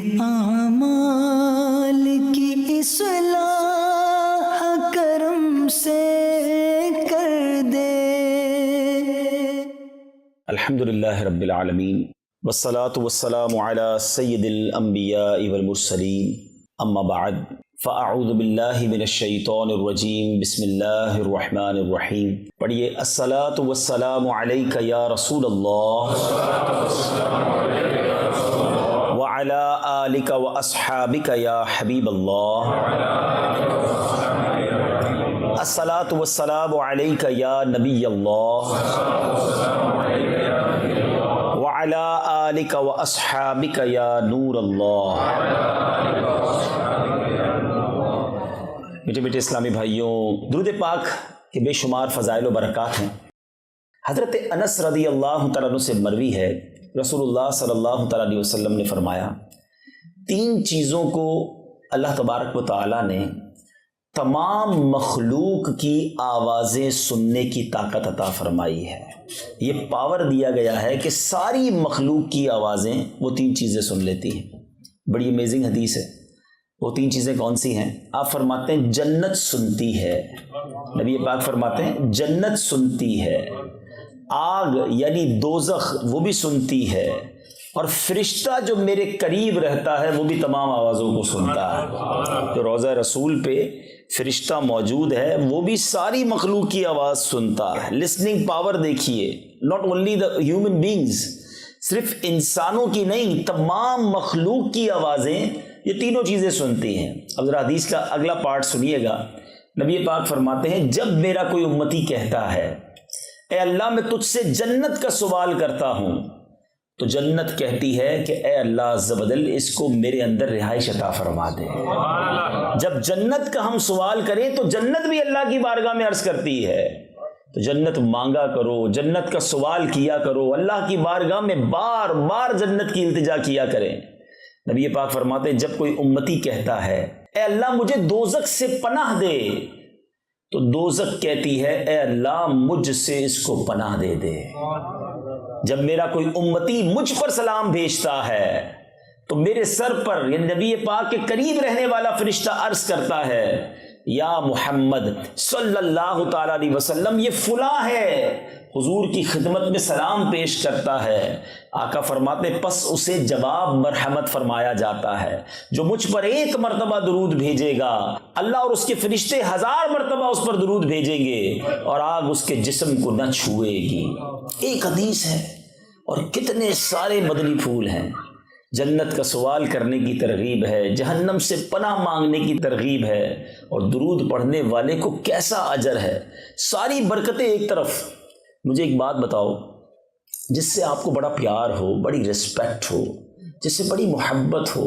اعمال کی اصلاح کرم سے کر دے۔ الحمدللہ رب العالمین والصلاة والسلام علی سید الانبیاء والمرسلین، اما بعد فاعوذ باللہ من الشیطان الرجیم، بسم اللہ الرحمن الرحیم۔ پڑھیے، الصلاۃ والسلام علیک یا رسول اللہ وعلی آلک واصحابک یا حبیب اللہ، الصلاۃ والسلام علیک یا نبی اللہ وعلی آلک واصحابک یا نور اللہ۔ میٹھے میٹھے اسلامی بھائیوں، درود پاک کے بے شمار فضائل و برکات ہیں۔ حضرت انس رضی اللہ تعالیٰ عنہ سے مروی ہے، رسول اللہ صلی اللہ تعالیٰ علیہ وسلم نے فرمایا، 3 چیزوں کو اللہ تبارک و تعالیٰ نے تمام مخلوق کی آوازیں سننے کی طاقت عطا فرمائی ہے۔ یہ پاور دیا گیا ہے کہ ساری مخلوق کی آوازیں وہ 3 چیزیں سن لیتی ہیں۔ بڑی امیزنگ حدیث ہے۔ وہ 3 چیزیں کون سی ہیں؟ آپ فرماتے ہیں جنت سنتی ہے، نبی پاک فرماتے ہیں جنت سنتی ہے، آگ یعنی دوزخ وہ بھی سنتی ہے، اور فرشتہ جو میرے قریب رہتا ہے وہ بھی تمام آوازوں کو سنتا ہے۔ جو روضہ رسول پہ فرشتہ موجود ہے وہ بھی ساری مخلوق کی آواز سنتا ہے۔ لسننگ پاور دیکھیے، not only the human beings, صرف انسانوں کی نہیں، تمام مخلوق کی آوازیں یہ تینوں چیزیں سنتی ہیں۔ اب ذرا حدیث کا اگلا پارٹ سنیے گا۔ نبی پاک فرماتے ہیں، جب میرا کوئی امتی کہتا ہے اے اللہ میں تجھ سے جنت کا سوال کرتا ہوں، تو جنت کہتی ہے کہ اے اللہ عز و جل اس کو میرے اندر رہائش عطا فرما دے۔ جب جنت کا ہم سوال کریں تو جنت بھی اللہ کی بارگاہ میں عرض کرتی ہے، تو جنت مانگا کرو، جنت کا سوال کیا کرو، اللہ کی بارگاہ میں بار بار جنت کی التجا کیا کریں۔ نبی پاک فرماتے ہیں، جب کوئی امتی کہتا ہے اے اللہ مجھے دوزخ سے پناہ دے، تو دوزخ کہتی ہے اے اللہ مجھ سے اس کو پناہ دے دے۔ جب میرا کوئی امتی مجھ پر سلام بھیجتا ہے تو میرے سر پر یعنی نبی پاک کے قریب رہنے والا فرشتہ عرض کرتا ہے، یا محمد صلی اللہ تعالی علیہ وسلم یہ فلاں ہے، حضور کی خدمت میں سلام پیش کرتا ہے۔ آقا فرماتے پس اسے جواب مرحمت فرمایا جاتا ہے۔ جو مجھ پر 1 مرتبہ درود بھیجے گا، اللہ اور اس کے فرشتے 1000 مرتبہ اس پر درود بھیجیں گے اور آگ اس کے جسم کو نہ چھوئے گی۔ ایک حدیث ہے اور کتنے سارے مدنی پھول ہیں۔ جنت کا سوال کرنے کی ترغیب ہے، جہنم سے پناہ مانگنے کی ترغیب ہے، اور درود پڑھنے والے کو کیسا اجر ہے۔ ساری برکتیں ایک طرف۔ مجھے ایک بات بتاؤ، جس سے آپ کو بڑا پیار ہو، بڑی رسپیکٹ ہو، جس سے بڑی محبت ہو،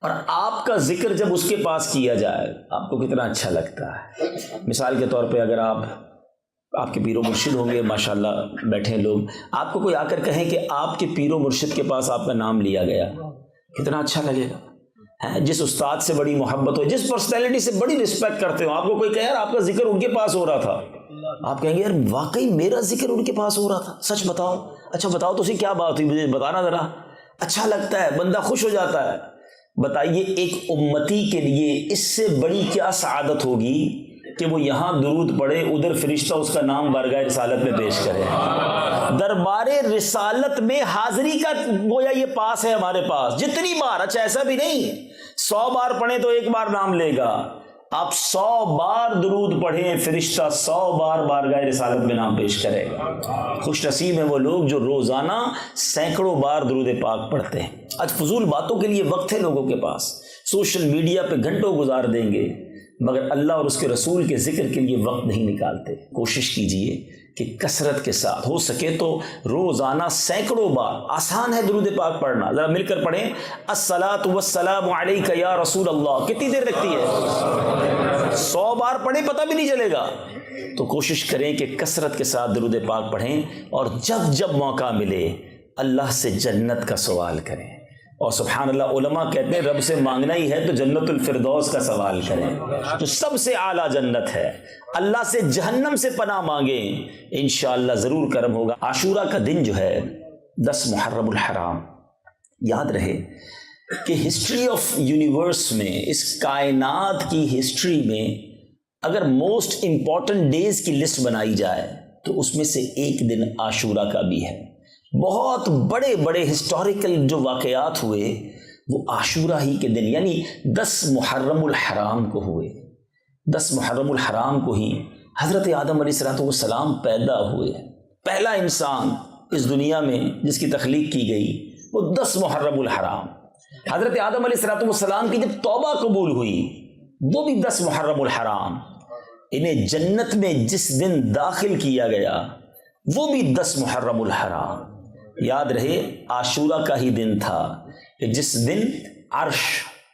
اور آپ کا ذکر جب اس کے پاس کیا جائے آپ کو کتنا اچھا لگتا ہے۔ مثال کے طور پہ اگر آپ کے پیر و مرشد ہوں گے، ماشاءاللہ بیٹھے لوگ، آپ کو کوئی آ کر کہیں کہ آپ کے پیر و مرشد کے پاس آپ کا نام لیا گیا، کتنا اچھا لگے گا۔ جس استاد سے بڑی محبت ہو، جس پرسنالٹی سے بڑی رسپیکٹ کرتے ہو، آپ کو کوئی کہے یار آپ کا ذکر ان کے پاس ہو رہا تھا، آپ کہیں گے یار واقعی میرا ذکر ان کے پاس ہو رہا تھا، سچ بتاؤ، اچھا بتاؤ تو اسی کیا بات ہوئی، مجھے بتانا ذرا۔ اچھا لگتا ہے، بندہ خوش ہو جاتا ہے۔ بتائیے ایک امتی کے لیے اس سے بڑی کیا سعادت ہوگی کہ وہ یہاں درود پڑھے، ادھر فرشتہ اس کا نام بارگاہ رسالت میں پیش کرے۔ دربار رسالت میں حاضری کا گویا یہ پاس ہے ہمارے پاس، جتنی بار، اچھا ایسا بھی نہیں 100 بار پڑھیں تو 1 بار نام لے گا، آپ 100 بار درود پڑھیں فرشتہ 100 بار بارگاہ رسالت میں نام پیش کرے گا۔ خوش نصیب ہیں وہ لوگ جو روزانہ سینکڑوں بار درود پاک پڑھتے ہیں۔ آج فضول باتوں کے لیے وقت ہے لوگوں کے پاس، سوشل میڈیا پہ گھنٹوں گزار دیں گے، مگر اللہ اور اس کے رسول کے ذکر کے لیے وقت نہیں نکالتے۔ کوشش کیجئے کہ کثرت کے ساتھ ہو سکے تو روزانہ سینکڑوں بار، آسان ہے درود پاک پڑھنا، ذرا مل کر پڑھیں، الصلاۃ والسلام علیک یا رسول اللہ، کتنی دیر لگتی ہے؟ 100 بار پڑھیں پتہ بھی نہیں چلے گا۔ تو کوشش کریں کہ کثرت کے ساتھ درود پاک پڑھیں، اور جب جب موقع ملے اللہ سے جنت کا سوال کریں۔ اور سبحان اللہ، علماء کہتے ہیں رب سے مانگنا ہی ہے تو جنت الفردوس کا سوال کریں جو سب سے اعلیٰ جنت ہے۔ اللہ سے جہنم سے پناہ مانگیں، انشاءاللہ ضرور کرم ہوگا۔ عاشورہ کا دن جو ہے 10 محرم الحرام، یاد رہے کہ ہسٹری آف یونیورس میں، اس کائنات کی ہسٹری میں اگر موسٹ امپورٹنٹ ڈیز کی لسٹ بنائی جائے تو اس میں سے ایک دن عاشورہ کا بھی ہے۔ بہت بڑے بڑے ہسٹوریکل جو واقعات ہوئے وہ عاشورہ ہی کے دن، یعنی 10 محرم الحرام کو ہوئے۔ 10 محرم الحرام کو ہی حضرت آدم علیہ السلام پیدا ہوئے۔ پہلا انسان اس دنیا میں جس کی تخلیق کی گئی وہ 10 محرم الحرام۔ حضرت آدم علیہ السلام کی جب توبہ قبول ہوئی وہ بھی 10 محرم الحرام۔ انہیں جنت میں جس دن داخل کیا گیا وہ بھی 10 محرم الحرام۔ یاد رہے عاشورہ کا ہی دن تھا کہ جس دن عرش،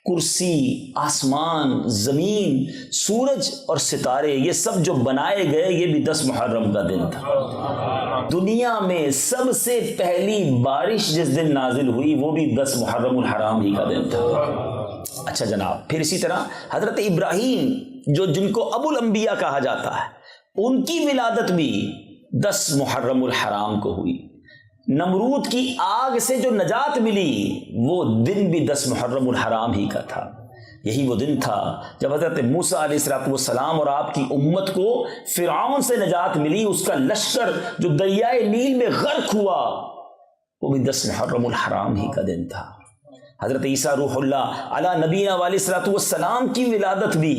کرسی، آسمان، زمین، سورج اور ستارے یہ سب جو بنائے گئے یہ بھی 10 محرم کا دن تھا۔ دنیا میں سب سے پہلی بارش جس دن نازل ہوئی وہ بھی 10 محرم الحرام ہی کا دن تھا۔ اچھا جناب، پھر اسی طرح حضرت ابراہیم جن کو ابو الانبیاء کہا جاتا ہے، ان کی ولادت بھی 10 محرم الحرام کو ہوئی۔ نمرود کی آگ سے جو نجات ملی وہ دن بھی 10 محرم الحرام ہی کا تھا۔ یہی وہ دن تھا جب حضرت موسیٰ علیہ السلام اور آپ کی امت کو فرعون سے نجات ملی، اس کا لشکر جو دریائے نیل میں غرق ہوا وہ بھی 10 محرم الحرام ہی کا دن تھا۔ حضرت عیسیٰ روح اللہ علی نبینا علیہ السلام کی ولادت بھی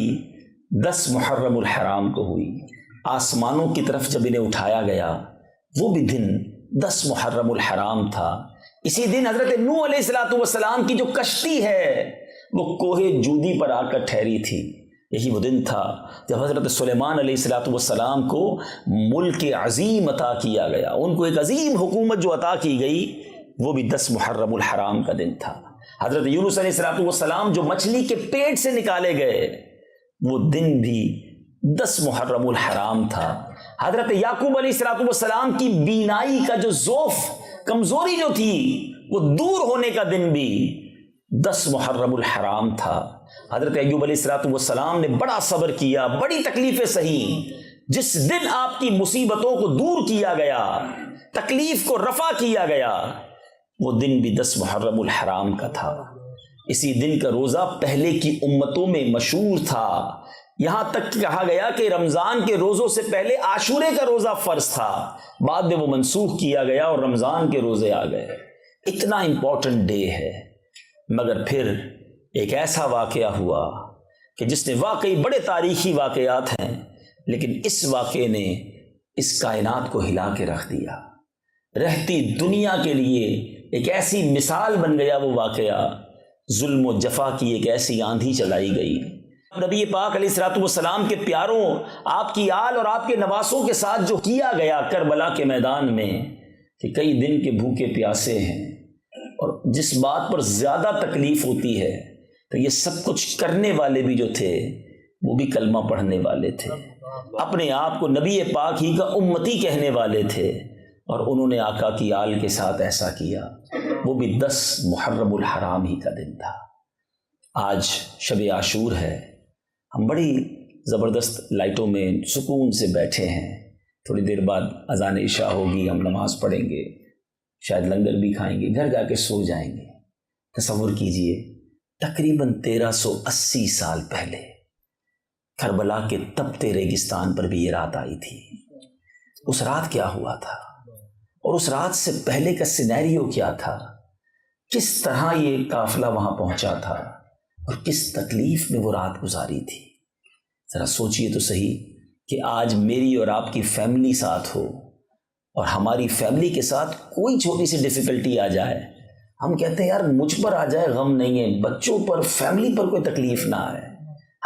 10 محرم الحرام کو ہوئی۔ آسمانوں کی طرف جب انہیں اٹھایا گیا وہ بھی دن 10 محرم الحرام تھا۔ اسی دن حضرت نوح علیہ السلام کی جو کشتی ہے وہ کوہ جودی پر آ کر ٹھہری تھی۔ یہی وہ دن تھا جب حضرت سلیمان علیہ السلام کو ملک عظیم عطا کیا گیا، ان کو ایک عظیم حکومت جو عطا کی گئی وہ بھی 10 محرم الحرام کا دن تھا۔ حضرت یونس علیہ السلام جو مچھلی کے پیٹ سے نکالے گئے وہ دن بھی 10 محرم الحرام تھا۔ حضرت یعقوب علیہ السلام کی بینائی کا جو ضعف، کمزوری جو تھی وہ دور ہونے کا دن بھی 10 محرم الحرام تھا۔ حضرت ایوب علیہ السلام نے بڑا صبر کیا، بڑی تکلیفیں سہی۔ جس دن آپ کی مصیبتوں کو دور کیا گیا، تکلیف کو رفع کیا گیا، وہ دن بھی 10 محرم الحرام کا تھا۔ اسی دن کا روزہ پہلے کی امتوں میں مشہور تھا، یہاں تک کہا گیا کہ رمضان کے روزوں سے پہلے عاشورے کا روزہ فرض تھا، بعد میں وہ منسوخ کیا گیا اور رمضان کے روزے آ گئے۔ اتنا امپورٹنٹ ڈے ہے، مگر پھر ایک ایسا واقعہ ہوا کہ جس نے واقعی بڑے تاریخی واقعات ہیں، لیکن اس واقعے نے اس کائنات کو ہلا کے رکھ دیا۔ رہتی دنیا کے لیے ایک ایسی مثال بن گیا وہ واقعہ، ظلم و جفا کی ایک ایسی آندھی چلائی گئی۔ نبی پاک علیہ السلام کے پیاروں، آپ کی آل اور آپ کے نواسوں کے ساتھ جو کیا گیا کربلا کے میدان میں کہ کئی دن کے بھوکے پیاسے ہیں، اور جس بات پر زیادہ تکلیف ہوتی ہے تو یہ سب کچھ کرنے والے بھی جو تھے وہ بھی کلمہ پڑھنے والے تھے، اپنے آپ کو نبی پاک ہی کا امتی کہنے والے تھے، اور انہوں نے آقا کی آل کے ساتھ ایسا کیا۔ وہ بھی 10 محرم الحرام ہی کا دن تھا۔ آج شب عاشور ہے، ہم بڑی زبردست لائٹوں میں سکون سے بیٹھے ہیں، تھوڑی دیر بعد اذان عشاء ہوگی، ہم نماز پڑھیں گے، شاید لنگر بھی کھائیں گے، گھر جا کے سو جائیں گے۔ تصور کیجئے تقریباً 1380 سال پہلے کربلا کے تپتے ریگستان پر بھی یہ رات آئی تھی۔ اس رات کیا ہوا تھا، اور اس رات سے پہلے کا سینیریو کیا تھا، کس طرح یہ قافلہ وہاں پہنچا تھا، اور کس تکلیف میں وہ رات گزاری تھی۔ ذرا سوچئے تو صحیح کہ آج میری اور آپ کی فیملی ساتھ ہو، اور ہماری فیملی کے ساتھ کوئی چھوٹی سی ڈیفیکلٹی آ جائے، ہم کہتے ہیں یار مجھ پر آ جائے غم نہیں ہے، بچوں پر، فیملی پر کوئی تکلیف نہ آئے۔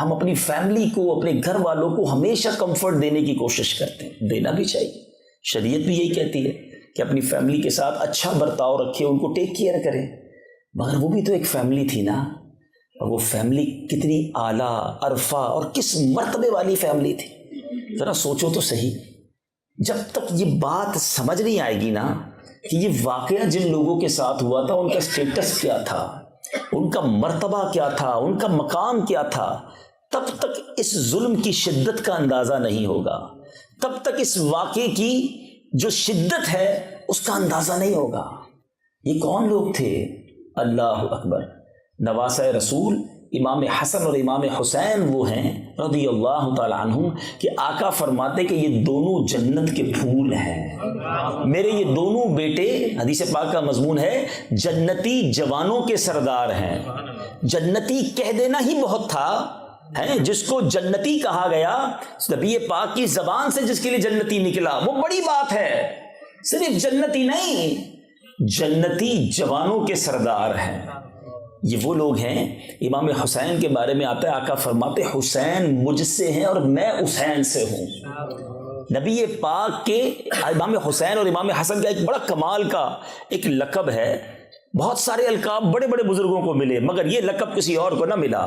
ہم اپنی فیملی کو، اپنے گھر والوں کو ہمیشہ کمفرٹ دینے کی کوشش کرتے ہیں، دینا بھی چاہیے۔ شریعت بھی یہی کہتی ہے کہ اپنی فیملی کے ساتھ اچھا برتاؤ رکھے، ان کو ٹیک کیئر کریں، مگر وہ بھی تو ایک فیملی تھی نا، اور وہ فیملی کتنی اعلیٰ، عرفہ اور کس مرتبے والی فیملی تھی۔ ذرا سوچو تو صحیح، جب تک یہ بات سمجھ نہیں آئے گی نا کہ یہ واقعہ جن لوگوں کے ساتھ ہوا تھا ان کا سٹیٹس کیا تھا، ان کا مرتبہ کیا تھا، ان کا مقام کیا تھا، تب تک اس ظلم کی شدت کا اندازہ نہیں ہوگا، تب تک اس واقعے کی جو شدت ہے اس کا اندازہ نہیں ہوگا۔ یہ کون لوگ تھے؟ اللہ اکبر، نواسۂ رسول امام حسن اور امام حسین وہ ہیں رضی اللہ تعالیٰ عنہم کہ آقا فرماتے کہ یہ دونوں جنت کے پھول ہیں، میرے یہ دونوں بیٹے، حدیث پاک کا مضمون ہے، جنتی جوانوں کے سردار ہیں۔ جنتی کہہ دینا ہی بہت تھا، جس کو جنتی کہا گیا، نبی پاک کی زبان سے جس کے لیے جنتی نکلا، وہ بڑی بات ہے۔ صرف جنتی نہیں، جنتی جوانوں کے سردار ہیں۔ یہ وہ لوگ ہیں، امام حسین کے بارے میں آتا ہے، آقا فرماتے حسین مجھ سے ہیں اور میں حسین سے ہوں۔ نبی پاک کے امام حسین اور امام حسن کا ایک بڑا کمال کا ایک لقب ہے، بہت سارے القاب بڑے بڑے بزرگوں کو ملے مگر یہ لقب کسی اور کو نہ ملا،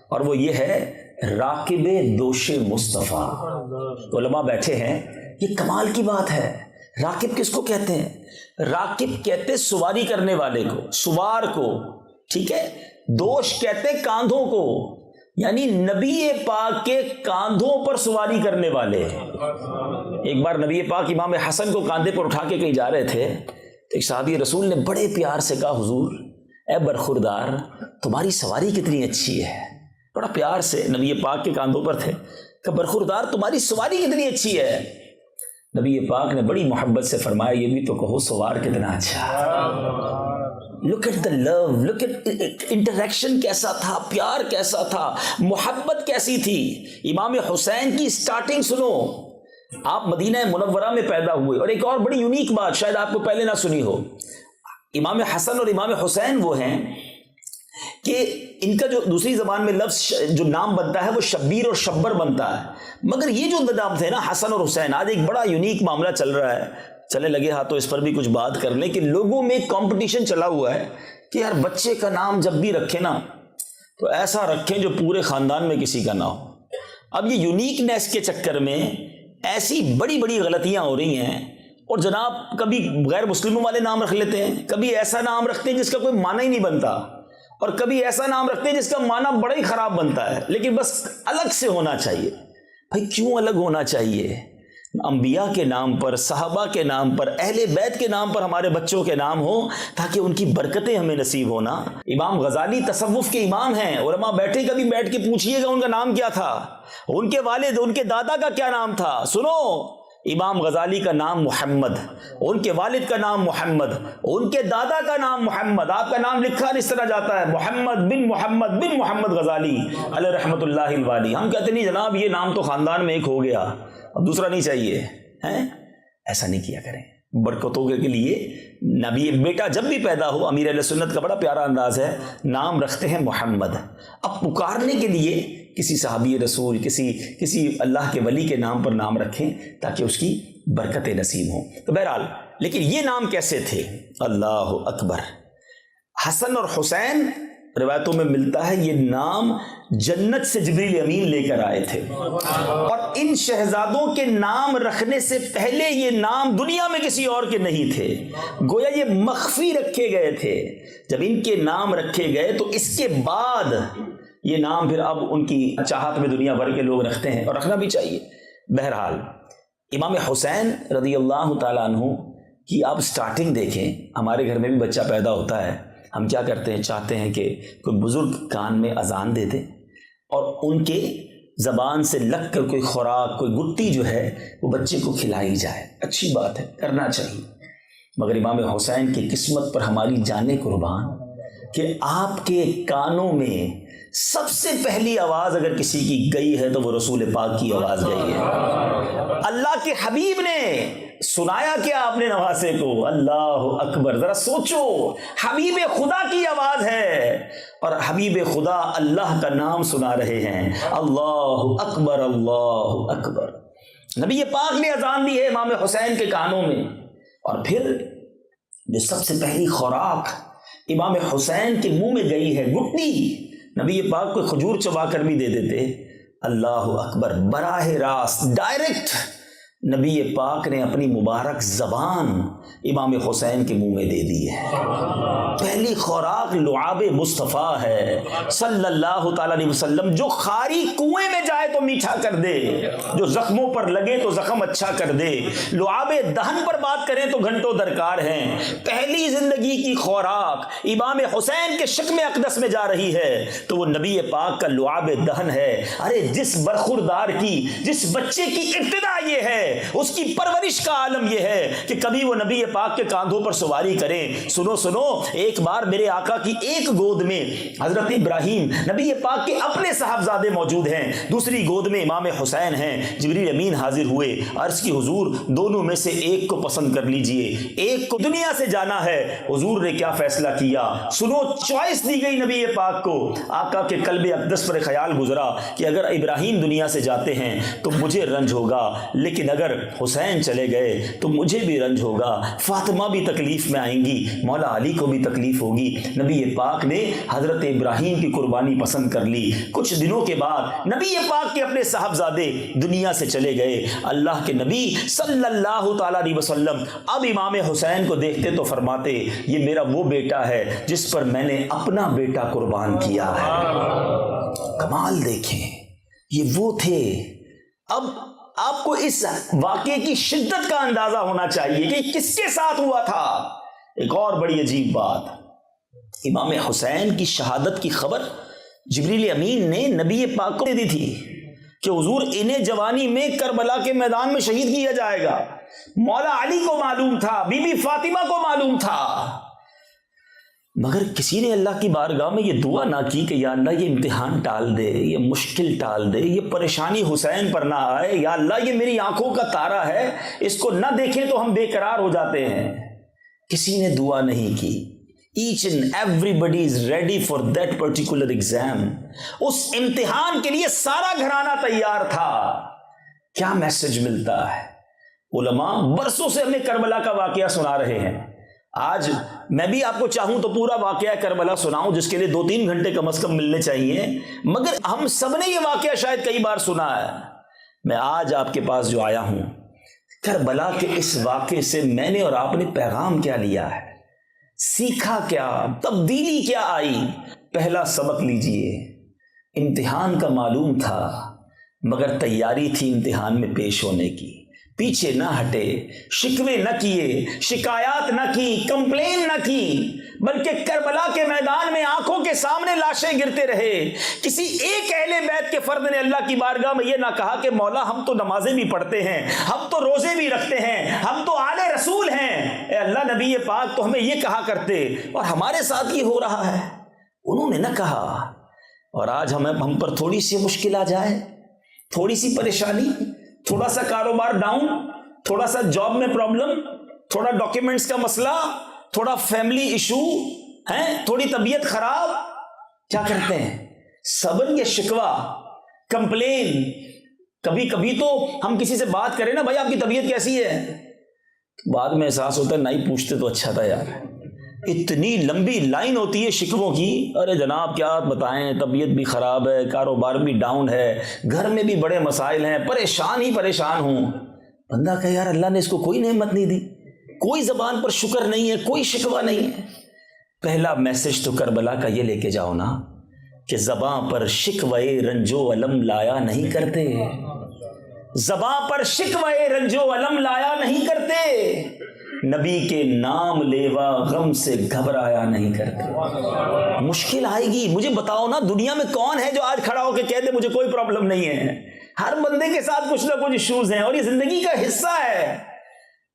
اور وہ یہ ہے راکب دوش مصطفیٰ۔ علماء بیٹھے ہیں، یہ کمال کی بات ہے۔ راکب کس کو کہتے ہیں؟ راکب کہتے سواری کرنے والے کو، سوار کو، ٹھیک ہے۔ دوش کہتے کاندھوں کو، یعنی نبی پاک کے کاندھوں پر سواری کرنے والے۔ ایک بار نبی پاک امام حسن کو کاندھے پر اٹھا کے کہیں جا رہے تھے تو ایک صحابی رسول نے بڑے پیار سے کہا، حضور اے برخوردار تمہاری سواری کتنی اچھی ہے۔ بڑا پیار سے نبی پاک کے کاندھوں پر تھے کہ برخوردار تمہاری سواری کتنی اچھی ہے۔ نبی پاک نے بڑی محبت سے فرمایا، یہ بھی تو کہو سوار کتنا اچھا ہے۔ Look at the love, look at interaction کیسا تھا، پیار کیسا تھا، محبت کیسی تھی۔ امام حسین کی سٹارٹنگ سنو، آپ مدینہ منورہ میں پیدا ہوئے، اور ایک اور بڑی یونیک بات شاید آپ کو پہلے نہ سنی ہو، امام حسن اور امام حسین وہ ہیں کہ ان کا جو دوسری زبان میں لفظ جو نام بنتا ہے وہ شبیر اور شبر بنتا ہے، مگر یہ جو نام تھے نا حسن اور حسین، آج ایک بڑا یونیک معاملہ چل رہا ہے، چلے لگے ہاں تو اس پر بھی کچھ بات کر لیں کہ لوگوں میں کمپٹیشن چلا ہوا ہے کہ یار بچے کا نام جب بھی رکھیں نا تو ایسا رکھیں جو پورے خاندان میں کسی کا نہ ہو۔ اب یہ یونیکنیس کے چکر میں ایسی بڑی بڑی غلطیاں ہو رہی ہیں، اور جناب کبھی غیر مسلموں والے نام رکھ لیتے ہیں، کبھی ایسا نام رکھتے ہیں جس کا کوئی معنی ہی نہیں بنتا، اور کبھی ایسا نام رکھتے ہیں جس کا معنی بڑا ہی خراب بنتا ہے، لیکن بس الگ سے ہونا چاہیے۔ بھائی کیوں الگ ہونا چاہیے؟ انبیاء کے نام پر، صحابہ کے نام پر، اہل بیت کے نام پر ہمارے بچوں کے نام ہوں تاکہ ان کی برکتیں ہمیں نصیب ہونا۔ امام غزالی تصوف کے امام ہیں، علماء بیٹھے کبھی بیٹھ کے پوچھئے گا ان کا نام کیا تھا، ان کے والد ان کے دادا کا کیا نام تھا۔ سنو، امام غزالی کا نام محمد، ان کے والد کا نام محمد، ان کے دادا کا نام محمد، آپ کا نام لکھا اس طرح جاتا ہے محمد بن محمد غزالی علیہ رحمۃ اللہ الوالی۔ ہم کہتے نہیں جناب یہ نام تو خاندان میں ایک ہو گیا، اب دوسرا نہیں چاہیے، ایسا نہیں کیا کریں۔ برکتوں کے لیے نبی بیٹا جب بھی پیدا ہو، امیر اہل سنت کا بڑا پیارا انداز ہے، نام رکھتے ہیں محمد۔ اب پکارنے کے لیے کسی صحابی رسول، کسی اللہ کے ولی کے نام پر نام رکھیں تاکہ اس کی برکتیں نصیب ہوں۔ تو بہرحال لیکن یہ نام کیسے تھے؟ اللہ اکبر۔ حسن اور حسین روایتوں میں ملتا ہے یہ نام جنت سے جبریل امین لے کر آئے تھے، اور ان شہزادوں کے نام رکھنے سے پہلے یہ نام دنیا میں کسی اور کے نہیں تھے، گویا یہ مخفی رکھے گئے تھے۔ جب ان کے نام رکھے گئے تو اس کے بعد یہ نام پھر اب ان کی چاہت میں دنیا بھر کے لوگ رکھتے ہیں، اور رکھنا بھی چاہیے۔ بہرحال امام حسین رضی اللہ تعالیٰ عنہ کی آپ سٹارٹنگ دیکھیں۔ ہمارے گھر میں بھی بچہ پیدا ہوتا ہے، ہم کیا کرتے ہیں، چاہتے ہیں کہ کوئی بزرگ کان میں اذان دے دے اور ان کے زبان سے لگ کر کوئی خوراک، کوئی گٹی جو ہے وہ بچے کو کھلائی جائے۔ اچھی بات ہے، کرنا چاہیے، مگر امام حسین کی قسمت پر ہماری جانیں قربان کہ آپ کے کانوں میں سب سے پہلی آواز اگر کسی کی گئی ہے تو وہ رسول پاک کی آواز گئی ہے۔ اللہ کے حبیب نے سنایا کیا اپنے نواسے کو؟ اللہ اکبر۔ ذرا سوچو، حبیب خدا کی آواز ہے اور حبیب خدا اللہ کا نام سنا رہے ہیں۔ اللہ اکبر، اللہ اکبر۔ نبی پاک نے اذان دی ہے امام حسین کے کانوں میں، اور پھر جو سب سے پہلی خوراک امام حسین کے منہ میں گئی ہے، گٹی، نبی پاک کو کھجور چبا کر بھی دے دیتے۔ اللہ اکبر، براہ راست ڈائریکٹ نبی پاک نے اپنی مبارک زبان امام حسین کے منہ میں دے دی ہے۔ پہلی خوراک لعاب مصطفیٰ ہے صلی اللہ تعالیٰ علیہ وسلم، جو خاری کنویں میں جائے تو میٹھا کر دے، جو زخموں پر لگے تو زخم اچھا کر دے، لعاب دہن پر بات کریں تو گھنٹوں درکار ہیں۔ پہلی زندگی کی خوراک امام حسین کے شکم اقدس میں جا رہی ہے تو وہ نبی پاک کا لعاب دہن ہے۔ ارے جس برخوردار کی، جس بچے کی ابتدا یہ ہے، اس کی پرورش کا عالم یہ ہے کہ کبھی وہ نبی پاک کے کاندھوں پر سواری کریں۔ سنو سنو، ایک بار میرے آقا کی ایک گود میں حضرت ابراہیم نبی پاک کے اپنے صاحبزادے موجود ہیں، دوسری گود میں امام حسین ہیں۔ جبریل امین حاضر ہوئے، عرض کی حضور دونوں میں سے ایک کو پسند کر لیجئے، ایک کو دنیا سے جانا ہے۔ حضور نے کیا فیصلہ کیا؟ سنو، چوائس دی گئی نبی پاک کو۔ آقا کے قلب اقدس پر خیال گزرا کہ اگر ابراہیم دنیا سے جاتے ہیں تو مجھے رنج ہوگا، لیکن اگر حسین چلے گئے تو مجھے بھی رنج ہوگا، فاطمہ بھی تکلیف میں آئیں گی، مولا علی کو بھی تکلیف ہوگی۔ نبی پاک نے حضرت ابراہیم کی قربانی پسند کر لی۔ کچھ دنوں کے بعد نبی پاک کے اپنے صاحبزادے دنیا سے چلے گئے۔ اللہ کے نبی صلی اللہ تعالیٰ علیہ وسلم اب امام حسین کو دیکھتے تو فرماتے، یہ میرا وہ بیٹا ہے جس پر میں نے اپنا بیٹا قربان کیا ہے۔ کمال دیکھیں، یہ وہ تھے۔ اب آپ کو اس واقعے کی شدت کا اندازہ ہونا چاہیے کہ کس کے ساتھ ہوا تھا۔ ایک اور بڑی عجیب بات، امام حسین کی شہادت کی خبر جبریل امین نے نبی پاک کو دے دی تھی کہ حضور انہیں جوانی میں کربلا کے میدان میں شہید کیا جائے گا۔ مولا علی کو معلوم تھا، بی بی فاطمہ کو معلوم تھا، مگر کسی نے اللہ کی بارگاہ میں یہ دعا نہ کی کہ یا اللہ یہ امتحان ٹال دے، یہ مشکل ٹال دے، یہ پریشانی حسین پر نہ آئے۔ یا اللہ یہ میری آنکھوں کا تارا ہے، اس کو نہ دیکھیں تو ہم بے قرار ہو جاتے ہیں۔ کسی نے دعا نہیں کی۔ Each and everybody is ready for that particular exam۔ اس امتحان کے لیے سارا گھرانہ تیار تھا۔ کیا میسج ملتا ہے؟ علماء برسوں سے ہمیں کربلا کا واقعہ سنا رہے ہیں۔ آج میں بھی آپ کو چاہوں تو پورا واقعہ کربلا سناؤں، جس کے لیے 2-3 گھنٹے کم از کم ملنے چاہیے، مگر ہم سب نے یہ واقعہ شاید کئی بار سنا ہے۔ میں آج آپ کے پاس جو آیا ہوں، کربلا کے اس واقعے سے میں نے اور آپ نے پیغام کیا لیا ہے، سیکھا کیا، تبدیلی کیا آئی۔ پہلا سبق لیجئے، امتحان کا معلوم تھا مگر تیاری تھی امتحان میں پیش ہونے کی۔ پیچھے نہ ہٹے، شکوے نہ کیے، شکایات نہ کی، کمپلین نہ کی، بلکہ کربلا کے میدان میں آنکھوں کے سامنے لاشیں گرتے رہے۔ کسی ایک اہل بیت کے فرد نے اللہ کی بارگاہ میں یہ نہ کہا کہ مولا ہم تو نمازیں بھی پڑھتے ہیں، ہم تو روزے بھی رکھتے ہیں، ہم تو آل رسول ہیں، اے اللہ نبی پاک تو ہمیں یہ کہا کرتے اور ہمارے ساتھ یہ ہو رہا ہے۔ انہوں نے نہ کہا۔ اور آج ہم پر تھوڑی سی مشکل آ جائے، تھوڑی سی پریشانی، تھوڑا سا کاروبار ڈاؤن، تھوڑا سا جاب میں پرابلم، تھوڑا ڈاکیومنٹس کا مسئلہ، تھوڑا فیملی ایشو ہے، تھوڑی طبیعت خراب، کیا کرتے ہیں؟ صبر یا شکوہ، کمپلین۔ کبھی کبھی تو ہم کسی سے بات کریں نا، بھائی آپ کی طبیعت کیسی ہے، بعد میں احساس ہوتا ہے نہیں پوچھتے تو اچھا تھا یار۔ اتنی لمبی لائن ہوتی ہے شکووں کی، ارے جناب کیا بتائیں، طبیعت بھی خراب ہے، کاروبار بھی ڈاؤن ہے، گھر میں بھی بڑے مسائل ہیں، پریشان ہی پریشان ہوں۔ بندہ کہ یار اللہ نے اس کو کوئی نعمت نہیں دی، کوئی زبان پر شکر نہیں ہے، کوئی شکوہ نہیں ہے۔ پہلا میسج تو کربلا کا یہ لے کے جاؤ نا کہ زباں پر شکوہ رنجو علم لایا نہیں کرتے، زباں پر شکوہ رنجو علم لایا نہیں کرتے، نبی کے نام لیوا غم سے گھبرایا نہیں کرتے۔ مشکل آئے گی، مجھے بتاؤ نا دنیا میں کون ہے جو آج کھڑا ہو کے کہہ دے مجھے کوئی پرابلم نہیں ہے؟ ہر بندے کے ساتھ کچھ نہ کچھ ایشوز ہیں اور یہ زندگی کا حصہ ہے،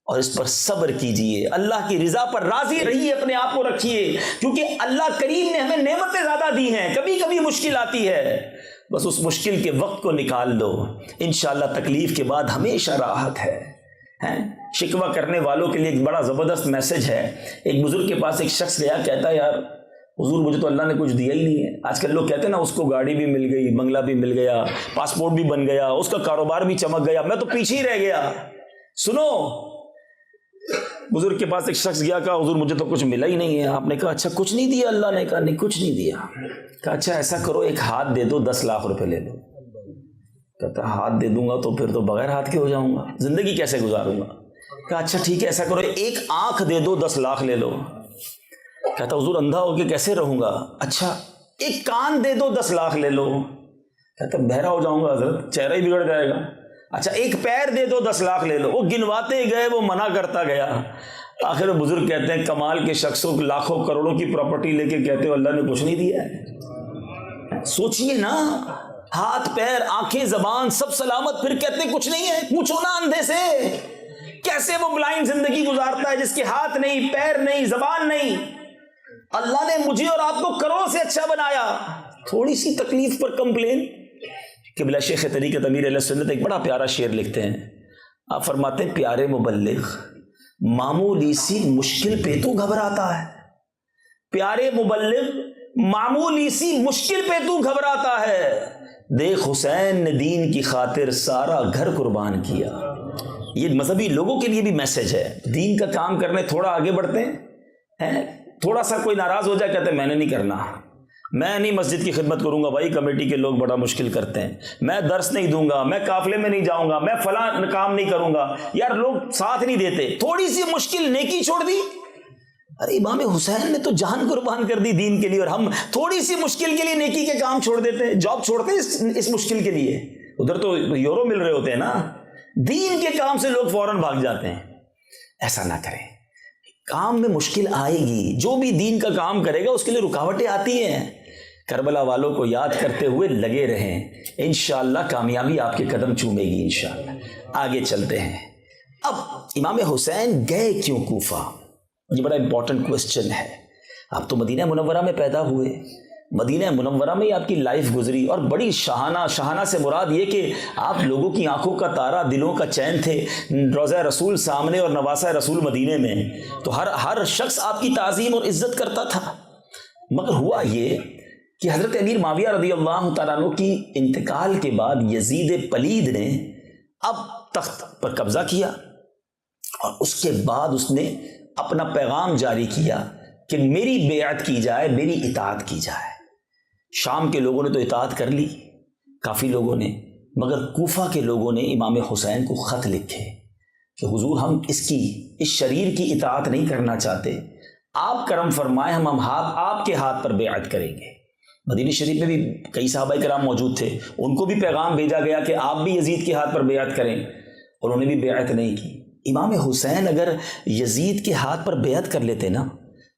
اور اس پر صبر کیجئے، اللہ کی رضا پر راضی رہیے، اپنے آپ کو رکھیے، کیونکہ اللہ کریم نے ہمیں نعمتیں زیادہ دی ہیں، کبھی کبھی مشکل آتی ہے، بس اس مشکل کے وقت کو نکال دو، انشاءاللہ تکلیف کے بعد ہمیشہ راحت ہے۔ شکوہ کرنے والوں کے لیے ایک بڑا زبردست میسج ہے۔ ایک بزرگ کے پاس ایک شخص گیا، کہتا ہے یار حضور مجھے تو اللہ نے کچھ دیا ہی نہیں ہے۔ آج کل لوگ کہتے ہیں نا اس کو گاڑی بھی مل گئی، بنگلہ بھی مل گیا، پاسپورٹ بھی بن گیا، اس کا کاروبار بھی چمک گیا، میں تو پیچھے ہی رہ گیا۔ سنو، بزرگ کے پاس ایک شخص گیا، کہا حضور مجھے تو کچھ ملا ہی نہیں ہے۔ آپ نے کہا اچھا کچھ نہیں دیا؟ اللہ نے کہا نہیں کچھ نہیں دیا۔ کہا اچھا ایسا کرو ایک ہاتھ دے دو، 10 لاکھ روپے لے لو۔ کہتا ہاتھ دے دوں گا تو پھر تو بغیر ہاتھ کے ہو جاؤں گا، زندگی کیسے گزاروں گا؟ کہا اچھا ٹھیک ہے ایسا کرو، ایک آنکھ دے دو 10 لاکھ لے لو۔ کہتا حضور اندھا ہو کے کیسے رہوں گا؟ اچھا ایک کان دے دو 10 لاکھ لے لو۔ کہتا بہرا ہو جاؤں گا حضرت، چہرہ ہی بگڑ جائے گا۔ اچھا ایک پیر دے دو 10 لاکھ لے لو۔ وہ گنواتے گئے، وہ منع کرتا گیا، آخر بزرگ کہتے ہیں کمال کے شخصوں لاکھوں کروڑوں کی پراپرٹی لے کے کہتے ہو اللہ نے کچھ نہیں دیا ہے۔ سوچئے نا، ہاتھ پیر آنکھیں زبان سب سلامت، پھر کہتے ہیں کچھ نہیں ہے۔ پوچھو نا اندھے سے، کیسے وہ بلائنڈ زندگی گزارتا ہے جس کے ہاتھ نہیں، پیر نہیں، زبان نہیں؟ اللہ نے مجھے اور آپ کو کروڑ سے اچھا بنایا، تھوڑی سی تکلیف پر کمپلین۔ قبلہ شیخ طریقت امیر اہل سنت ایک بڑا پیارا شعر لکھتے ہیں، آپ فرماتے ہیں پیارے مبلغ معمولی سی مشکل پہ تو گھبراتا ہے، پیارے مبلغ معمولی سی مشکل پہ تو گھبراتا ہے، دیکھ حسین نے دین کی خاطر سارا گھر قربان کیا۔ یہ مذہبی لوگوں کے لیے بھی میسج ہے، دین کا کام کرنے تھوڑا آگے بڑھتے ہیں، تھوڑا سا کوئی ناراض ہو جائے کہتے ہیں میں نے نہیں کرنا، میں نہیں مسجد کی خدمت کروں گا، بھائی کمیٹی کے لوگ بڑا مشکل کرتے ہیں، میں درس نہیں دوں گا، میں قافلے میں نہیں جاؤں گا، میں فلاں کام نہیں کروں گا، یار لوگ ساتھ نہیں دیتے، تھوڑی سی مشکل نیکی چھوڑ دی۔ ارے امام حسین نے تو جان قربان کر دی دین کے لیے، اور ہم تھوڑی سی مشکل کے لیے نیکی کے کام چھوڑ دیتے ہیں، جاب چھوڑتے ہیں اس مشکل کے لیے، ادھر تو یورو مل رہے ہوتے ہیں نا، دین کے کام سے لوگ فوراً بھاگ جاتے ہیں۔ ایسا نہ کریں، کام میں مشکل آئے گی، جو بھی دین کا کام کرے گا اس کے لیے رکاوٹیں آتی ہیں، کربلا والوں کو یاد کرتے ہوئے لگے رہیں، انشاءاللہ کامیابی آپ کے قدم چومے گی انشاءاللہ۔ آگے چلتے ہیں، اب امام حسین گئے کیوں کوفہ؟ یہ بڑا امپورٹنٹ کوسچن ہے۔ آپ تو مدینہ منورہ میں پیدا ہوئے، مدینہ منورہ میں ہی آپ کی لائف گزری، اور بڑی شاہانہ سے مراد یہ کہ آپ لوگوں کی آنکھوں کا تارا، دلوں کا چین تھے، روضہ رسول سامنے اور نواسہ رسول مدینے میں، تو ہر شخص آپ کی تعظیم اور عزت کرتا تھا۔ مگر ہوا یہ کہ حضرت امیر معاویہ رضی اللہ تعالیٰ عنہ کی انتقال کے بعد یزید پلید نے اب تخت پر قبضہ کیا، اور اس کے بعد اس نے اپنا پیغام جاری کیا کہ میری بیعت کی جائے، میری اطاعت کی جائے۔ شام کے لوگوں نے تو اطاعت کر لی کافی لوگوں نے، مگر کوفہ کے لوگوں نے امام حسین کو خط لکھے کہ حضور ہم اس شریر کی اطاعت نہیں کرنا چاہتے، آپ کرم فرمائیں، ہم آپ کے ہاتھ پر بیعت کریں گے۔ مدینہ شریف میں بھی کئی صحابہ کرام موجود تھے، ان کو بھی پیغام بھیجا گیا کہ آپ بھی یزید کے ہاتھ پر بیعت کریں، اور انہوں نے بھی بیعت نہیں کی۔ امام حسین اگر یزید کے ہاتھ پر بیعت کر لیتے نا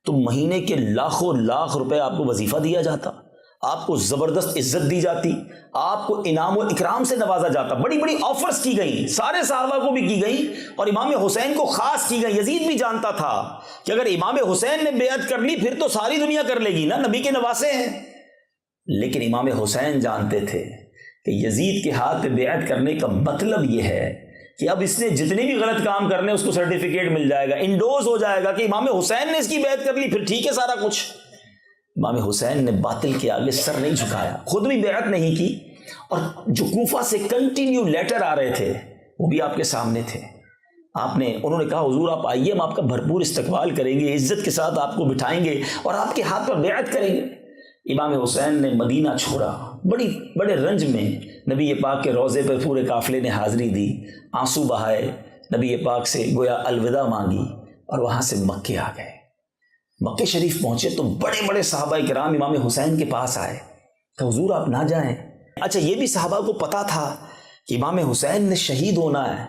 تو مہینے کے لاکھوں لاکھ روپے آپ کو وظیفہ دیا جاتا، آپ کو زبردست عزت دی جاتی، آپ کو انعام و اکرام سے نوازا جاتا، بڑی بڑی آفرز کی گئیں، سارے صحابہ کو بھی کی گئیں، اور امام حسین کو خاص کی گئی۔ یزید بھی جانتا تھا کہ اگر امام حسین نے بیعت کر لی پھر تو ساری دنیا کر لے گی نا، نبی کے نواسے ہیں۔ لیکن امام حسین جانتے تھے کہ یزید کے ہاتھ پہ بیعت کرنے کا مطلب یہ ہے کہ اب اس نے جتنے بھی غلط کام کرنے اس کو سرٹیفکیٹ مل جائے گا، انڈوز ہو جائے گا کہ امام حسین نے اس کی بیعت کر لی، پھر ٹھیک ہے سارا کچھ۔ امام حسین نے باطل کے آگے سر نہیں جھکایا، خود بھی بیعت نہیں کی، اور جو کوفہ سے کنٹینیو لیٹر آ رہے تھے وہ بھی آپ کے سامنے تھے۔ انہوں نے کہا حضور آپ آئیے، ہم آپ کا بھرپور استقبال کریں گے، عزت کے ساتھ آپ کو بٹھائیں گے اور آپ کے ہاتھ پر بیعت کریں گے۔ امام حسین نے مدینہ چھوڑا، بڑے رنج میں نبی پاک کے روضے پر پورے قافلے نے حاضری دی، آنسو بہائے، نبی پاک سے گویا الوداع مانگی، اور وہاں سے مکے آ گئے۔ مکے شریف پہنچے تو بڑے بڑے صحابہ کرام امام حسین کے پاس آئے کہ حضور آپ نہ جائیں۔ اچھا یہ بھی صحابہ کو پتا تھا کہ امام حسین نے شہید ہونا ہے،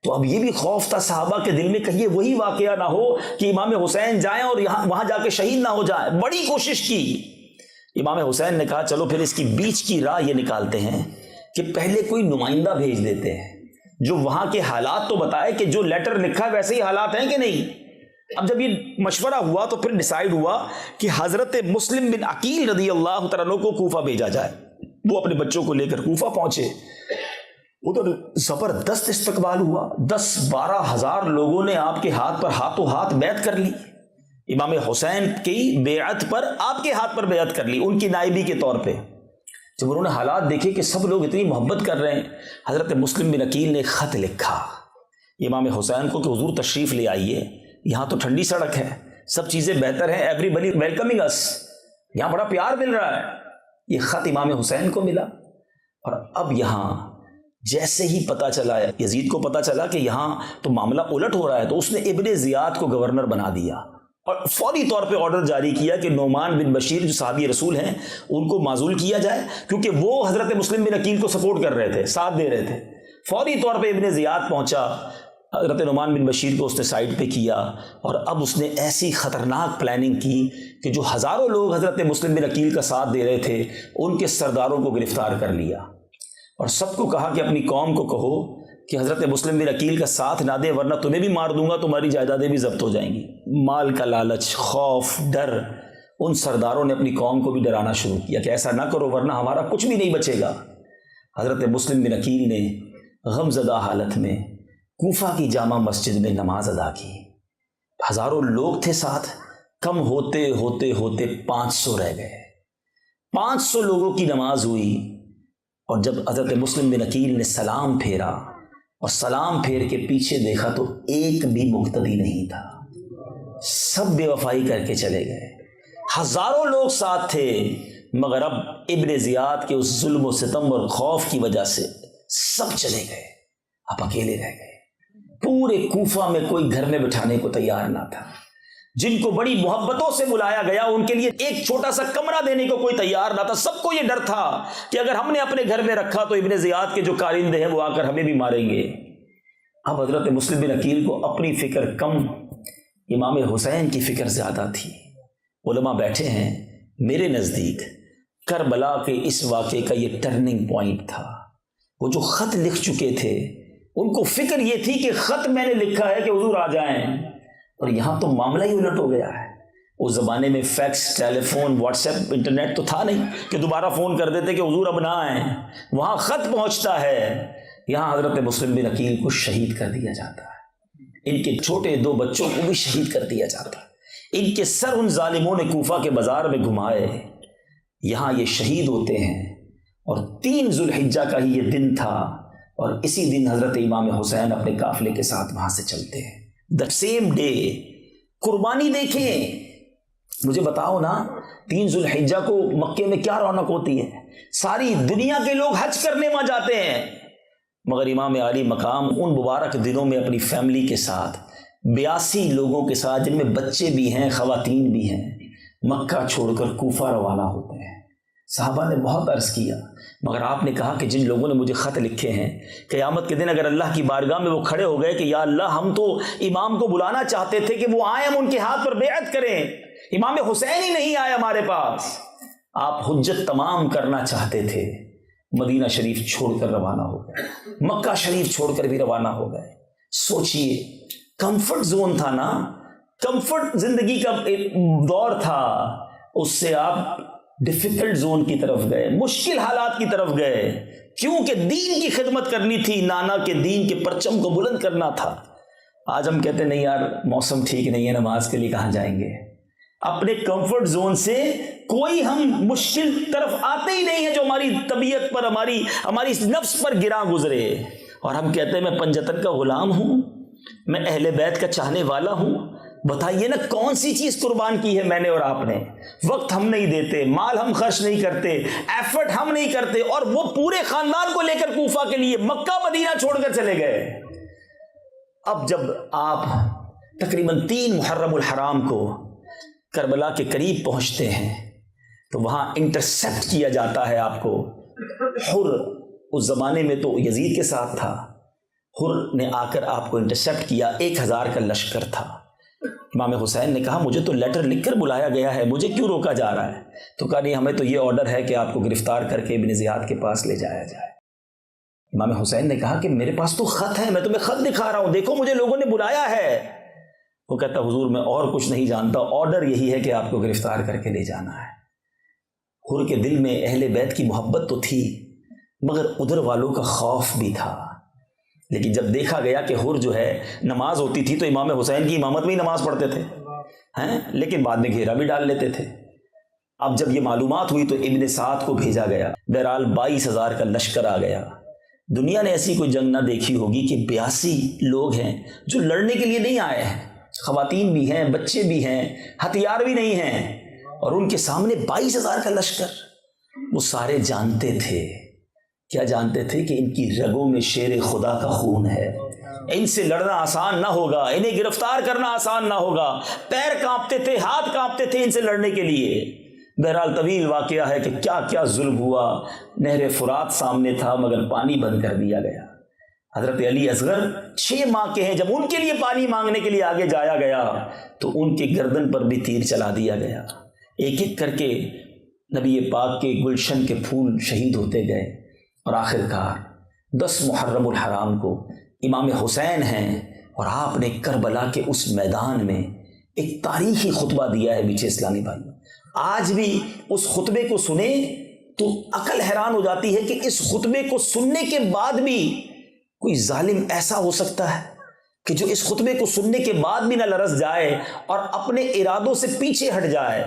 تو اب یہ بھی خوف تھا صحابہ کے دل میں کہیں وہی واقعہ نہ ہو کہ امام حسین جائیں اور وہاں جا کے شہید نہ ہو جائیں۔ بڑی کوشش کی، امام حسین نے کہا چلو پھر اس کی بیچ کی راہ یہ نکالتے ہیں کہ پہلے کوئی نمائندہ بھیج دیتے ہیں جو وہاں کے حالات تو بتائے کہ جو لیٹر لکھا ویسے ہی حالات ہیں کہ نہیں۔ اب جب یہ مشورہ ہوا تو پھر ڈیسائیڈ ہوا کہ حضرت مسلم بن عقیل رضی اللہ تعالیٰ عنہ کو کوفہ بھیجا جائے۔ وہ اپنے بچوں کو لے کر کوفہ پہنچے، ادھر زبردست استقبال ہوا، 10-12 ہزار لوگوں نے آپ کے ہاتھ پر ہاتھوں ہاتھ بیعت کر لی، امام حسین کی بیعت پر آپ کے ہاتھ پر بیعت کر لی ان کی نائبی کے طور پہ۔ جب انہوں نے حالات دیکھے کہ سب لوگ اتنی محبت کر رہے ہیں، حضرت مسلم بن عقیل نے خط لکھا امام حسین کو کہ حضور تشریف لے آئیے، یہاں تو ٹھنڈی سڑک ہے، سب چیزیں بہتر ہیں، ایوری بڈی ویلکمنگ اس، یہاں بڑا پیار مل رہا ہے۔ یہ خط امام حسین کو ملا، اور اب یہاں جیسے ہی پتہ چلا، یزید کو پتہ چلا کہ یہاں تو معاملہ الٹ ہو رہا ہے، تو اس نے ابن زیاد کو گورنر بنا دیا اور فوری طور پہ آرڈر جاری کیا کہ نعمان بن بشیر جو صحابی رسول ہیں ان کو معزول کیا جائے، کیونکہ وہ حضرت مسلم بن عقیل کو سپورٹ کر رہے تھے، ساتھ دے رہے تھے۔ فوری طور پہ ابن زیاد پہنچا، حضرت نعمان بن بشیر کو اس نے سائڈ پہ کیا، اور اب اس نے ایسی خطرناک پلاننگ کی کہ جو ہزاروں لوگ حضرت مسلم بن عقیل کا ساتھ دے رہے تھے ان کے سرداروں کو گرفتار کر لیا، اور سب کو کہا کہ اپنی قوم کو کہو کہ حضرت مسلم بن عقیل کا ساتھ نہ دیں ورنہ تمہیں بھی مار دوں گا، تمہاری جائیدادیں بھی ضبط ہو جائیں گی۔ مال کا لالچ، خوف، ڈر، ان سرداروں نے اپنی قوم کو بھی ڈرانا شروع کیا کہ ایسا نہ کرو ورنہ ہمارا کچھ بھی نہیں بچے گا۔ حضرت مسلم بن عقیل نے غمزدہ حالت میں کوفہ کی جامع مسجد میں نماز ادا کی، ہزاروں لوگ تھے ساتھ، کم ہوتے ہوتے ہوتے 500 رہ گئے، 500 لوگوں کی نماز ہوئی، اور جب حضرت مسلم بن عقیل نے سلام پھیرا اور سلام پھیر کے پیچھے دیکھا تو ایک بھی مقتدی نہیں تھا، سب بے وفائی کر کے چلے گئے، ہزاروں لوگ ساتھ تھے، مگر اب ابن زیاد کے اس ظلم و ستم اور خوف کی وجہ سے سب چلے گئے، اب اکیلے رہ گئے۔ پورے کوفہ میں کوئی گھر میں بٹھانے کو تیار نہ تھا، جن کو بڑی محبتوں سے بلایا گیا ان کے لیے ایک چھوٹا سا کمرہ دینے کو کوئی تیار نہ تھا۔ سب کو یہ ڈر تھا کہ اگر ہم نے اپنے گھر میں رکھا تو ابن زیاد کے جو کارندے ہیں وہ آ کر ہمیں بھی ماریں گے۔ اب حضرت مسلم بن عقیل کو اپنی فکر کم، امام حسین کی فکر زیادہ تھی۔ علماء بیٹھے ہیں، میرے نزدیک کربلا کے اس واقعے کا یہ ٹرننگ پوائنٹ تھا۔ وہ جو خط لکھ چکے تھے ان کو فکر یہ تھی کہ خط میں نے لکھا ہے کہ حضور آ جائیں، اور یہاں تو معاملہ ہی الٹ ہو گیا ہے۔ اس زمانے میں فیکس، ٹیلی فون، واٹس ایپ، انٹرنیٹ تو تھا نہیں کہ دوبارہ فون کر دیتے کہ حضور اب نہ آئیں، وہاں خط پہنچتا ہے، یہاں حضرت مسلم بن عقیل کو شہید کر دیا جاتا ہے، ان کے چھوٹے 2 بچوں کو بھی شہید کر دیا جاتا ہے، ان کے سر ان ظالموں نے کوفہ کے بازار میں گھمائے، یہاں یہ شہید ہوتے ہیں، اور 3 ذوالحجہ کا ہی یہ دن تھا، اور اسی دن حضرت امام حسین اپنے قافلے کے ساتھ وہاں سے چلتے ہیں۔ دا سیم ڈے قربانی دیکھیں، مجھے بتاؤ نا 3 ذوالحجہ کو مکے میں کیا رونق ہوتی ہے، ساری دنیا کے لوگ حج کرنے وہاں جاتے ہیں، مگر امام عالی مقام ان مبارک دنوں میں اپنی فیملی کے ساتھ 82 لوگوں کے ساتھ، جن میں بچے بھی ہیں، خواتین بھی ہیں، مکہ چھوڑ کر کوفہ روانہ ہوتے ہیں۔ صحابہ نے بہت عرض کیا، مگر آپ نے کہا کہ جن لوگوں نے مجھے خط لکھے ہیں، قیامت کے دن اگر اللہ کی بارگاہ میں وہ کھڑے ہو گئے کہ یا اللہ ہم تو امام کو بلانا چاہتے تھے کہ وہ آئیں، ہم ان کے ہاتھ پر بیعت کریں، امام حسین ہی نہیں آئے ہمارے پاس، آپ حجت تمام کرنا چاہتے تھے، مدینہ شریف چھوڑ کر روانہ ہو گئے، مکہ شریف چھوڑ کر بھی روانہ ہو گئے۔ سوچئے، کمفرٹ زون تھا نا، کمفرٹ زندگی کا ایک دور تھا، اس سے آپ ڈیفیکلٹ زون کی طرف گئے، مشکل حالات کی طرف گئے، کیونکہ دین کی خدمت کرنی تھی، نانا کے دین کے پرچم کو بلند کرنا تھا۔ آج ہم کہتے نہیں یار موسم ٹھیک نہیں ہے، نماز کے لیے کہاں جائیں گے، اپنے کمفرٹ زون سے کوئی ہم مشکل طرف آتے ہی نہیں ہے جو ہماری طبیعت پر، ہماری نفس پر گراں گزرے، اور ہم کہتے ہیں میں پنجتن کا غلام ہوں، میں اہل بیت کا چاہنے والا ہوں۔ بتائیے نا کون سی چیز قربان کی ہے میں نے اور آپ نے؟ وقت ہم نہیں دیتے، مال ہم خرچ نہیں کرتے، ایفرٹ ہم نہیں کرتے، اور وہ پورے خاندان کو لے کر کوفہ کے لیے مکہ مدینہ چھوڑ کر چلے گئے۔ اب جب آپ تقریباً 3 محرم الحرام کو کربلا کے قریب پہنچتے ہیں تو وہاں انٹرسیپٹ کیا جاتا ہے آپ کو۔ حر اس زمانے میں تو یزید کے ساتھ تھا، حر نے آ کر آپ کو انٹرسیپٹ کیا، 1000 کا لشکر تھا۔ امام حسین نے کہا مجھے تو لیٹر لکھ کر بلایا گیا ہے، مجھے کیوں روکا جا رہا ہے؟ تو کہا نہیں، ہمیں تو یہ آرڈر ہے کہ آپ کو گرفتار کر کے ابن زیاد کے پاس لے جایا جائے۔ امام حسین نے کہا کہ میرے پاس تو خط ہے، میں تمہیں خط دکھا رہا ہوں، دیکھو مجھے لوگوں نے بلایا ہے۔ وہ کہتا حضور میں اور کچھ نہیں جانتا، آرڈر یہی ہے کہ آپ کو گرفتار کر کے لے جانا ہے۔ حر کے دل میں اہل بیت کی محبت تو تھی، مگر ادھر والوں کا خوف بھی تھا۔ لیکن جب دیکھا گیا کہ حر جو ہے نماز ہوتی تھی تو امام حسین کی امامت میں ہی نماز پڑھتے تھے، لیکن بعد میں گھیرا بھی ڈال لیتے تھے۔ اب جب یہ معلومات ہوئی تو ابن سعد کو بھیجا گیا، بہرحال 22,000 کا لشکر آ گیا۔ دنیا نے ایسی کوئی جنگ نہ دیکھی ہوگی کہ 82 لوگ ہیں جو لڑنے کے لیے نہیں آئے ہیں، خواتین بھی ہیں، بچے بھی ہیں، ہتھیار بھی نہیں ہیں، اور ان کے سامنے 22,000 کا لشکر۔ وہ سارے جانتے تھے کیا جانتے تھے کہ ان کی رگوں میں شیر خدا کا خون ہے، ان سے لڑنا آسان نہ ہوگا، انہیں گرفتار کرنا آسان نہ ہوگا، پیر کانپتے تھے، ہاتھ کانپتے تھے ان سے لڑنے کے لیے۔ بہرحال طویل واقعہ ہے کہ کیا کیا ظلم ہوا، نہر فرات سامنے تھا مگر پانی بند کر دیا گیا۔ حضرت علی اصغر 6 ماہ کے ہیں، جب ان کے لیے پانی مانگنے کے لیے آگے جایا گیا تو ان کے گردن پر بھی تیر چلا دیا گیا۔ ایک ایک کر کے نبی پاک کے گلشن کے پھول شہید ہوتے گئے، اور آخر کار 10 محرم الحرام کو امام حسین ہیں، اور آپ نے کربلا کے اس میدان میں ایک تاریخی خطبہ دیا ہے۔ میٹھے اسلامی بھائیوں، آج بھی اس خطبے کو سنیں تو عقل حیران ہو جاتی ہے کہ اس خطبے کو سننے کے بعد بھی کوئی ظالم ایسا ہو سکتا ہے کہ جو اس خطبے کو سننے کے بعد بھی نہ لرز جائے اور اپنے ارادوں سے پیچھے ہٹ جائے۔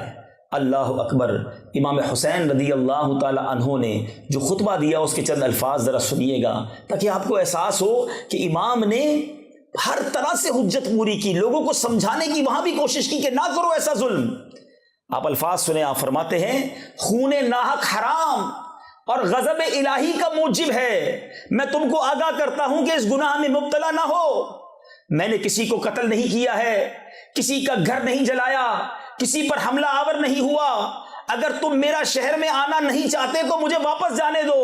اللہ اکبر۔ امام حسین رضی اللہ تعالی عنہ نے جو خطبہ دیا اس کے چند الفاظ ذرا سنیے گا تاکہ آپ کو احساس ہو کہ امام نے ہر طرح سے حجت پوری کی، لوگوں کو سمجھانے کی وہاں بھی کوشش کی کہ نہ کرو ایسا ظلم۔ آپ الفاظ سنیں، آپ فرماتے ہیں خون ناحق حرام اور غضب الہی کا موجب ہے، میں تم کو آگاہ کرتا ہوں کہ اس گناہ میں مبتلا نہ ہو۔ میں نے کسی کو قتل نہیں کیا ہے، کسی کا گھر نہیں جلایا، کسی پر حملہ آور نہیں ہوا۔ اگر تم میرا شہر میں آنا نہیں چاہتے تو مجھے واپس جانے دو،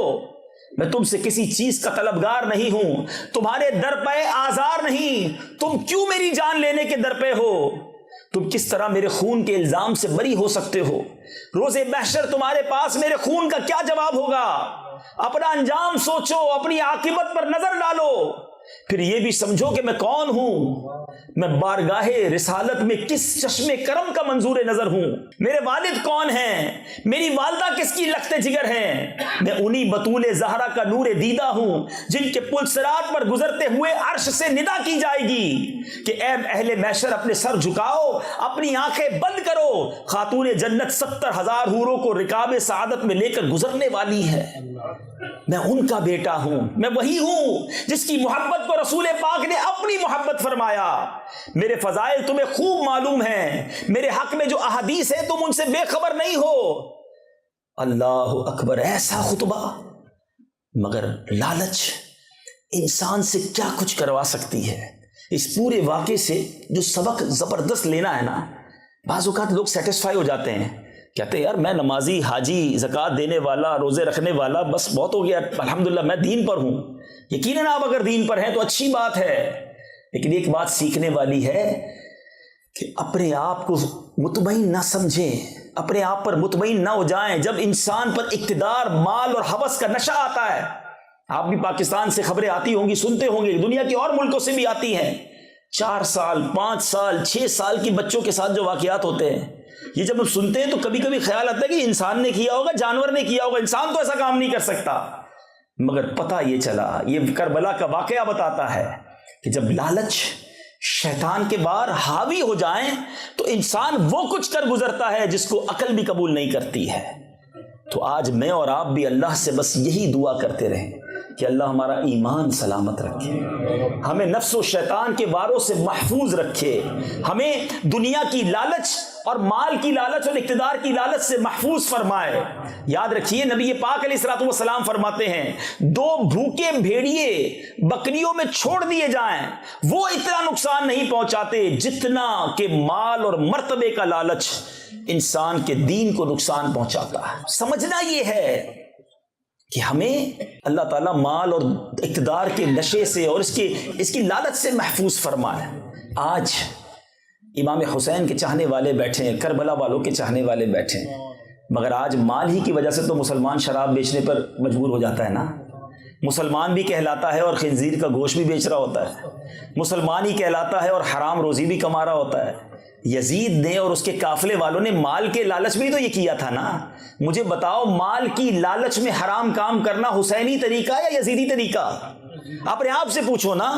میں تم سے کسی چیز کا طلبگار نہیں ہوں، تمہارے در پہ آزار نہیں، تم کیوں میری جان لینے کے در پہ ہو؟ تم کس طرح میرے خون کے الزام سے بری ہو سکتے ہو؟ روز محشر تمہارے پاس میرے خون کا کیا جواب ہوگا؟ اپنا انجام سوچو، اپنی عاقبت پر نظر ڈالو، پھر یہ بھی سمجھو کہ میں کون ہوں، میں بارگاہ رسالت میں کس چشم کرم کا منظور نظر ہوں، میرے والد کون ہیں، میری والدہ کس کی لخت جگر ہیں، میں انہی بطول زہرا کا نور دیدہ ہوں جن کے پل صراط پر گزرتے ہوئے عرش سے ندا کی جائے گی کہ اے اہل محشر اپنے سر جھکاؤ، اپنی آنکھیں بند کرو، خاتون جنت 70,000 حوروں کو رکاب سعادت میں لے کر گزرنے والی ہے۔ میں ان کا بیٹا ہوں، میں وہی ہوں جس کی محبت کو رسول پاک نے اپنی محبت فرمایا۔ میرے فضائل تمہیں خوب معلوم ہیں، میرے حق میں جو احادیث ہیں تم ان سے بے خبر نہیں ہو۔ اللہ اکبر۔ ایسا خطبہ، مگر لالچ انسان سے کیا کچھ کروا سکتی ہے۔ اس پورے واقعے سے جو سبق زبردست لینا ہے نا، بعض اوقات لوگ سیٹسفائی ہو جاتے ہیں، کہتے ہیں یار میں نمازی، حاجی، زکوٰۃ دینے والا، روزے رکھنے والا، بس بہت ہو گیا، الحمدللہ میں دین پر ہوں۔ یقیناً آپ اگر دین پر ہیں تو اچھی بات ہے، لیکن ایک بات سیکھنے والی ہے کہ اپنے آپ کو مطمئن نہ سمجھیں، اپنے آپ پر مطمئن نہ ہو جائیں۔ جب انسان پر اقتدار، مال اور ہوس کا نشہ آتا ہے، آپ بھی پاکستان سے خبریں آتی ہوں گی، سنتے ہوں گے، دنیا کے اور ملکوں سے بھی آتی ہیں، 4 سال، 5 سال، 6 سال کی بچوں کے ساتھ جو واقعات ہوتے ہیں، یہ جب ہم سنتے ہیں تو کبھی کبھی خیال آتا ہے کہ انسان نے کیا ہوگا، جانور نے کیا ہوگا، انسان تو ایسا کام نہیں کر سکتا۔ مگر پتہ یہ چلا، یہ کربلا کا واقعہ بتاتا ہے کہ جب لالچ، شیطان کے بار حاوی ہو جائیں تو انسان وہ کچھ کر گزرتا ہے جس کو عقل بھی قبول نہیں کرتی ہے۔ تو آج میں اور آپ بھی اللہ سے بس یہی دعا کرتے رہیں کہ اللہ ہمارا ایمان سلامت رکھے، ہمیں نفس و شیطان کے واروں سے محفوظ رکھے، ہمیں دنیا کی لالچ اور مال کی لالچ اور اقتدار کی لالچ سے محفوظ فرمائے۔ یاد رکھیے نبی پاک علیہ الصلوۃ والسلام فرماتے ہیں 2 بھوکے بھیڑیے بکریوں میں چھوڑ دیے جائیں، وہ اتنا نقصان نہیں پہنچاتے جتنا کہ مال اور مرتبے کا لالچ انسان کے دین کو نقصان پہنچاتا ہے۔ سمجھنا یہ ہے کہ ہمیں اللہ تعالیٰ مال اور اقتدار کے نشے سے اور اس کی لالچ سے محفوظ فرمائے۔ آج امام حسین کے چاہنے والے بیٹھے ہیں، کربلا والوں کے چاہنے والے بیٹھے ہیں، مگر آج مال ہی کی وجہ سے تو مسلمان شراب بیچنے پر مجبور ہو جاتا ہے نا۔ مسلمان بھی کہلاتا ہے اور خنزیر کا گوشت بھی بیچ رہا ہوتا ہے، مسلمان ہی کہلاتا ہے اور حرام روزی بھی کما رہا ہوتا ہے۔ یزید نے اور اس کے قافلے والوں نے مال کے لالچ میں تو یہ کیا تھا نا۔ مجھے بتاؤ، مال کی لالچ میں حرام کام کرنا حسینی طریقہ یا یزیدی طریقہ؟ اپنے آپ سے پوچھو نا۔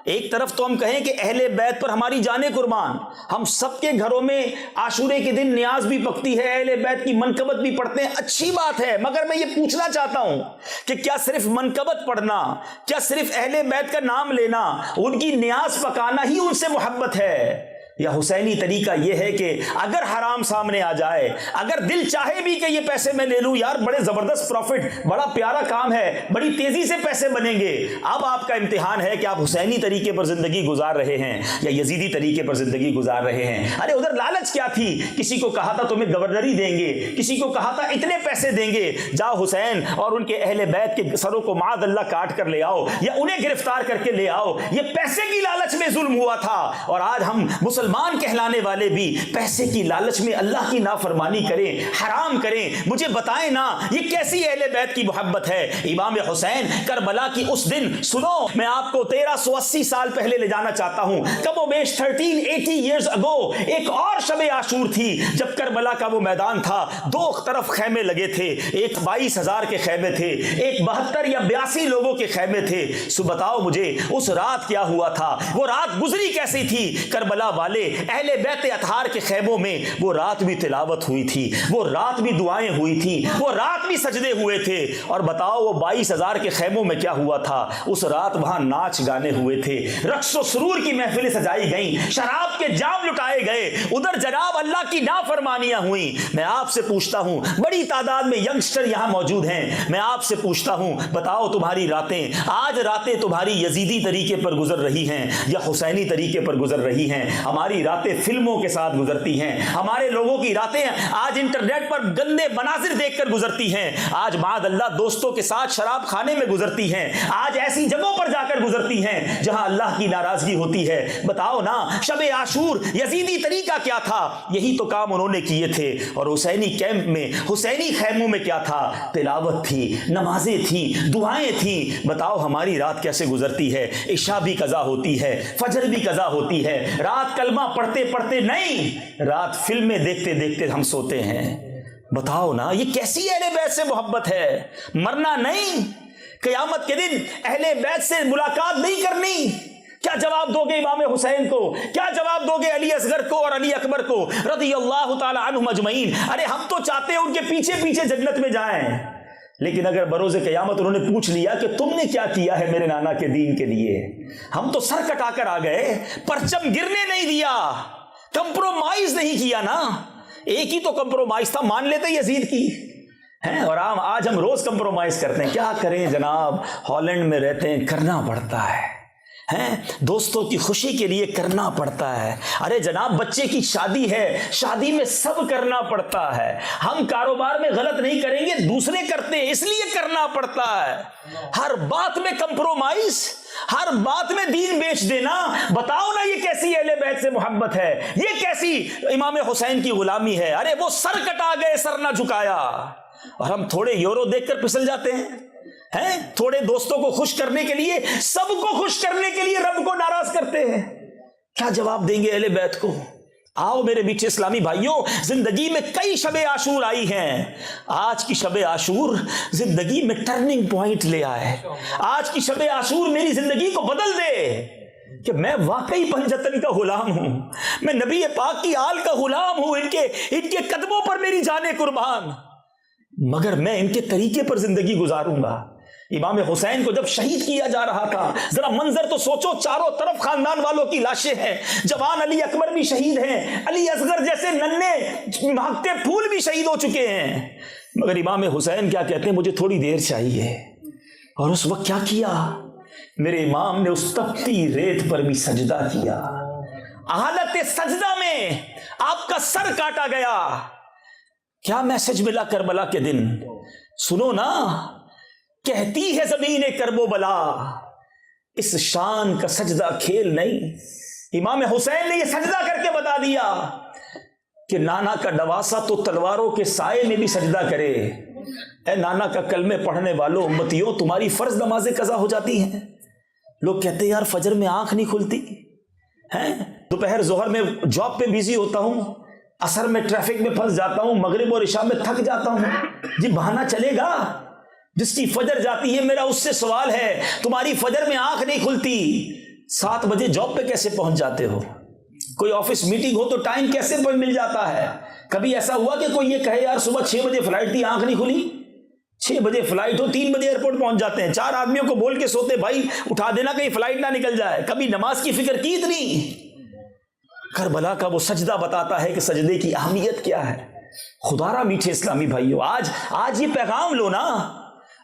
ایک طرف تو ہم کہیں کہ اہل بیت پر ہماری جانیں قربان، ہم سب کے گھروں میں عاشورے کے دن نیاز بھی پکتی ہے، اہل بیت کی منقبت بھی پڑھتے ہیں، اچھی بات ہے، مگر میں یہ پوچھنا چاہتا ہوں کہ کیا صرف منقبت پڑھنا، کیا صرف اہل بیت کا نام لینا، ان کی نیاز پکانا ہی ان سے محبت ہے؟ یا حسینی طریقہ یہ ہے کہ اگر حرام سامنے آ جائے، اگر دل چاہے بھی کہ یہ پیسے میں لے لوں، یار بڑے زبردست پروفٹ، بڑا پیارا کام ہے، بڑی تیزی سے پیسے بنیں گے، اب آپ کا امتحان ہے کہ آپ حسینی طریقے پر زندگی گزار رہے ہیں یا یزیدی طریقے پر زندگی گزار رہے ہیں۔ ارے ادھر لالچ کیا تھی، کسی کو کہا تھا تمہیں گورنری دیں گے، کسی کو کہا تھا اتنے پیسے دیں گے، جاؤ حسین اور ان کے اہل بیت کے سروں کو معاذ اللہ کاٹ کر لے آؤ یا انہیں گرفتار کر کے لے آؤ۔ یہ پیسے کی لالچ میں ظلم ہوا تھا، اور آج ہم مسلمان کہلانے والے بھی پیسے کی لالچ میں اللہ کی نافرمانی کریں، حرام کریں۔ مجھے بتائیں نا یہ کیسی اہل بیت کی محبت ہے۔ امام حسین کربلا کی اس دن، سنو میں آپ کو 1380 سال پہلے لے جانا چاہتا ہوں، کم و بیش 1380 years ago ایک اور شب عاشور تھی جب کربلا کا وہ میدان تھا، دو طرف خیمے لگے تھے، ایک 22,000 کے خیمے تھے، ایک 72 یا 82 لوگوں کے خیمے تھے۔ سو بتاؤ مجھے اس رات کیا ہوا تھا، وہ رات گزری کیسی تھی؟ کربلا والے اہل بیت اطہار کے خیموں میں وہ رات بھی تلاوت ہوئی تھی، وہ رات بھی دعائیں ہوئی تھی، وہ رات بھی سجدے ہوئے تھے۔ اور بتاؤ وہ 22,000 کے خیموں میں کیا ہوا تھا؟ اس رات وہاں ناچ گانے ہوئے تھے، رقص و سرور کی محفلیں سجائی گئیں، شراب کے جام لٹائے گئے، ادھر جناب اللہ کی نافرمانیاں ہوئیں۔ میں آپ سے پوچھتا ہوں، بڑی تعداد میں ینگسٹر یہاں موجود ہیں، میں آپ سے پوچھتا ہوں بتاؤ تمہاری راتیں، آج راتیں تمہاری یزیدی طریقے پر گزر رہی ہیں یا حسینی طریقے پر گزر رہی ہیں؟ ہماری راتیں فلموں کے ساتھ گزرتی ہیں، ہمارے لوگوں کی راتیں آج انٹرنیٹ پر گندے مناظر دیکھ کر گزرتی ہیں، آج معاذ اللہ دوستوں کے ساتھ شراب خانے میں گزرتی ہیں، آج ایسی جگہوں پر جا کر گزرتی ہیں جہاں اللہ کی ناراضگی ہوتی ہے۔ بتاؤ نا شب عاشور یزیدی طریقہ کیا تھا؟ یہی تو کام انہوں نے کیے تھے۔ اور حسینی کیمپ میں، حسینی خیموں میں کیا تھا؟ تلاوت تھی، نمازیں تھیں، دعائیں تھیں۔ بتاؤ ہماری رات کیسے گزرتی ہے؟ عشاء بھی قضا ہوتی ہے، فجر بھی قضا ہوتی ہے، رات کلمہ پڑھتے پڑھتے نہیں، رات فلمیں دیکھتے دیکھتے ہم سوتے ہیں۔ بتاؤ نا یہ کیسی اہل بیت سے محبت ہے؟ مرنا نہیں، قیامت کے دن اہل بیت سے ملاقات نہیں کرنی۔ کیا جواب دو گے امام حسین کو؟ کیا جواب دو گے علی اصغر کو اور علی اکبر کو رضی اللہ تعالی عنہم اجمعین؟ ارے ہم تو چاہتے ہیں ان کے پیچھے پیچھے جنت میں جائیں، لیکن اگر بروز قیامت انہوں نے پوچھ لیا کہ تم نے کیا کیا ہے میرے نانا کے دین کے لیے، ہم تو سر کٹا کر آ گئے، پرچم گرنے نہیں دیا، کمپرومائز نہیں کیا نا۔ ایک ہی تو کمپرومائز تھا، مان لیتے یزید کی ہیں، اور آج ہم روز کمپرومائز کرتے ہیں۔ کیا کریں جناب، ہالینڈ میں رہتے ہیں، کرنا پڑتا ہے، دوستوں کی خوشی کے لیے کرنا پڑتا ہے۔ ارے جناب بچے کی شادی ہے، شادی میں سب کرنا پڑتا ہے۔ ہم کاروبار میں غلط نہیں کریں گے، دوسرے کرتے ہیں اس لیے کرنا پڑتا ہے۔ ہر بات میں کمپرومائز، ہر بات میں دین بیچ دینا۔ بتاؤ نا یہ کیسی اہل بیت سے محبت ہے، یہ کیسی امام حسین کی غلامی ہے؟ ارے وہ سر کٹا گئے، سر نہ جھکایا، اور ہم تھوڑے یورو دیکھ کر پھسل جاتے ہیں، تھوڑے دوستوں کو خوش کرنے کے لیے، سب کو خوش کرنے کے لیے رب کو ناراض کرتے ہیں۔ کیا جواب دیں گے اہل بیت کو؟ آؤ میرے میٹھے اسلامی بھائیوں، زندگی میں کئی شب عاشور آئی ہیں، آج کی شب عاشور زندگی میں ٹرننگ پوائنٹ لے آئے۔ آج کی شب عاشور میری زندگی کو بدل دے کہ میں واقعی پنجتن کا غلام ہوں، میں نبی پاک کی آل کا غلام ہوں، ان کے قدموں پر میری جانیں قربان، مگر میں ان کے طریقے پر زندگی گزاروں گا۔ امام حسین کو جب شہید کیا جا رہا تھا، ذرا منظر تو سوچو، چاروں طرف خاندان والوں کی لاشیں ہیں، جوان علی اکبر بھی شہید ہیں، علی اصغر جیسے ننھے مہکتے پھول بھی شہید ہو چکے ہیں، مگر امام حسین کیا کہتے ہیں؟ مجھے تھوڑی دیر چاہیے۔ اور اس وقت کیا کیا؟ میرے امام نے اس تپتی ریت پر بھی سجدہ کیا، حالت سجدہ میں آپ کا سر کاٹا گیا۔ کیا میسج ملا کربلا کے دن؟ سنو نا، کہتی ہے زمین کرب و بلا، اس شان کا سجدہ کھیل نہیں۔ امام حسین نے یہ سجدہ کر کے بتا دیا کہ نانا کا نواسا تو تلواروں کے سائے میں بھی سجدہ کرے۔ اے نانا کا کلمے پڑھنے والوں امتیوں، تمہاری فرض نمازیں قضا ہو جاتی ہیں۔ لوگ کہتے ہیں یار فجر میں آنکھ نہیں کھلتی ہیں، دوپہر ظہر میں جاب پہ بیزی ہوتا ہوں، عصر میں ٹریفک میں پھنس جاتا ہوں، مغرب اور عشاء میں تھک جاتا ہوں۔ جی بہانہ چلے گا؟ جس کی فجر جاتی ہے، میرا اس سے سوال ہے، تمہاری فجر میں آنکھ نہیں کھلتی، 7 بجے جاب پہ کیسے پہنچ جاتے ہو؟ کوئی آفس میٹنگ ہو تو ٹائم کیسے مل جاتا ہے؟ کبھی ایسا ہوا کہ کوئی یہ کہے یار صبح 6 بجے فلائٹ تھی، آنکھ نہیں کھلی؟ 6 بجے فلائٹ ہو، 3 بجے ایئرپورٹ پہنچ جاتے ہیں، 4 آدمیوں کو بول کے سوتے بھائی اٹھا دینا کہیں فلائٹ نہ نکل جائے۔ کبھی نماز کی فکر کی اتنی؟ کربلا کا وہ سجدہ بتاتا ہے کہ سجدے کی اہمیت کیا ہے۔ خدا را میٹھے اسلامی بھائیو، آج یہ پیغام لو نا،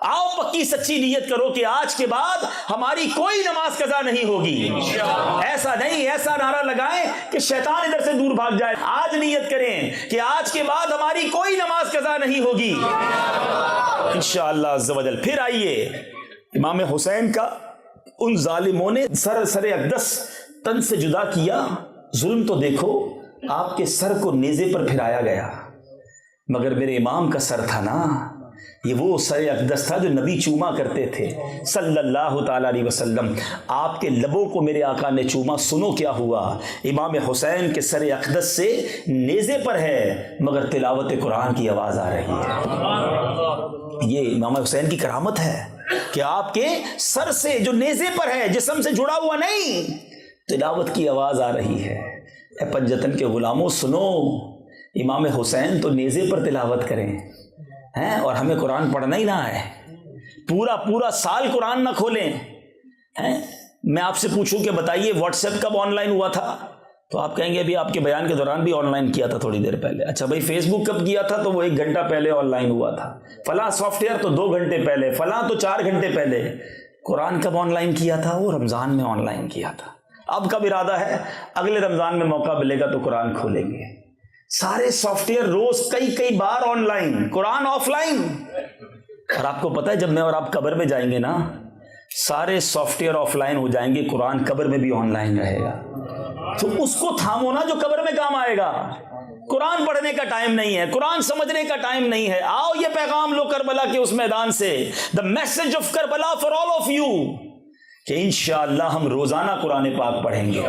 آؤ پکی سچی نیت کرو کہ آج کے بعد ہماری کوئی نماز قضا نہیں ہوگی۔ ایسا نہیں، ایسا نعرہ لگائیں کہ شیطان ادھر سے دور بھاگ جائے۔ آج نیت کریں کہ آج کے بعد ہماری کوئی نماز قضا نہیں ہوگی انشاءاللہ عز و جل۔ پھر آئیے، امام حسین کا ان ظالموں نے سر اقدس تن سے جدا کیا، ظلم تو دیکھو، آپ کے سر کو نیزے پر پھرایا گیا، مگر میرے امام کا سر تھا نا، یہ وہ سر اقدس تھا جو نبی چوما کرتے تھے صلی اللہ تعالی علیہ وسلم۔ آپ کے لبوں کو میرے آقا نے چوما، سنو کیا ہوا، امام حسین کے سر اقدس سے نیزے پر ہے مگر تلاوت قرآن کی آواز آ رہی ہے۔ یہ امام حسین کی کرامت ہے کہ آپ کے سر سے جو نیزے پر ہے، جسم سے جڑا ہوا نہیں، تلاوت کی آواز آ رہی ہے۔ اے پنجتن کے غلاموں سنو، امام حسین تو نیزے پر تلاوت کریں ہیں اور ہمیں قرآن پڑھنا ہی نہ ہے، پورا سال قرآن نہ کھولیں ہیں۔ میں آپ سے پوچھوں کہ بتائیے واٹس ایپ کب آن لائن ہوا تھا، تو آپ کہیں گے ابھی آپ کے بیان کے دوران بھی آن لائن کیا تھا تھوڑی دیر پہلے۔ اچھا بھائی فیس بک کب کیا تھا، تو وہ 1 گھنٹہ پہلے آن لائن ہوا تھا۔ فلاں سافٹ ویئر تو 2 گھنٹے پہلے، فلاں تو 4 گھنٹے پہلے۔ قرآن کب آن لائن کیا تھا؟ وہ رمضان میں آن لائن کیا تھا۔ اب کب ارادہ ہے؟ اگلے رمضان میں موقع ملے گا تو قرآن کھولیں گے۔ سارے سافٹ ویئر روز کئی بار online, Quran offline. اور آپ کو پتہ ہے جب میں اور آپ قبر میں جائیں گے نا، سارے سافٹ ویئر آف لائن ہو جائیں گے، قرآن قبر میں بھی آن لائن رہے گا۔ تو اس کو تھامو نا جو قبر میں کام آئے گا۔ قرآن پڑھنے کا ٹائم نہیں ہے، قرآن سمجھنے کا ٹائم نہیں ہے۔ آؤ یہ پیغام لو کربلا کے اس میدان سے، the message of Karbala for all of you، کہ انشاءاللہ ہم روزانہ قرآن پاک پڑھیں گے۔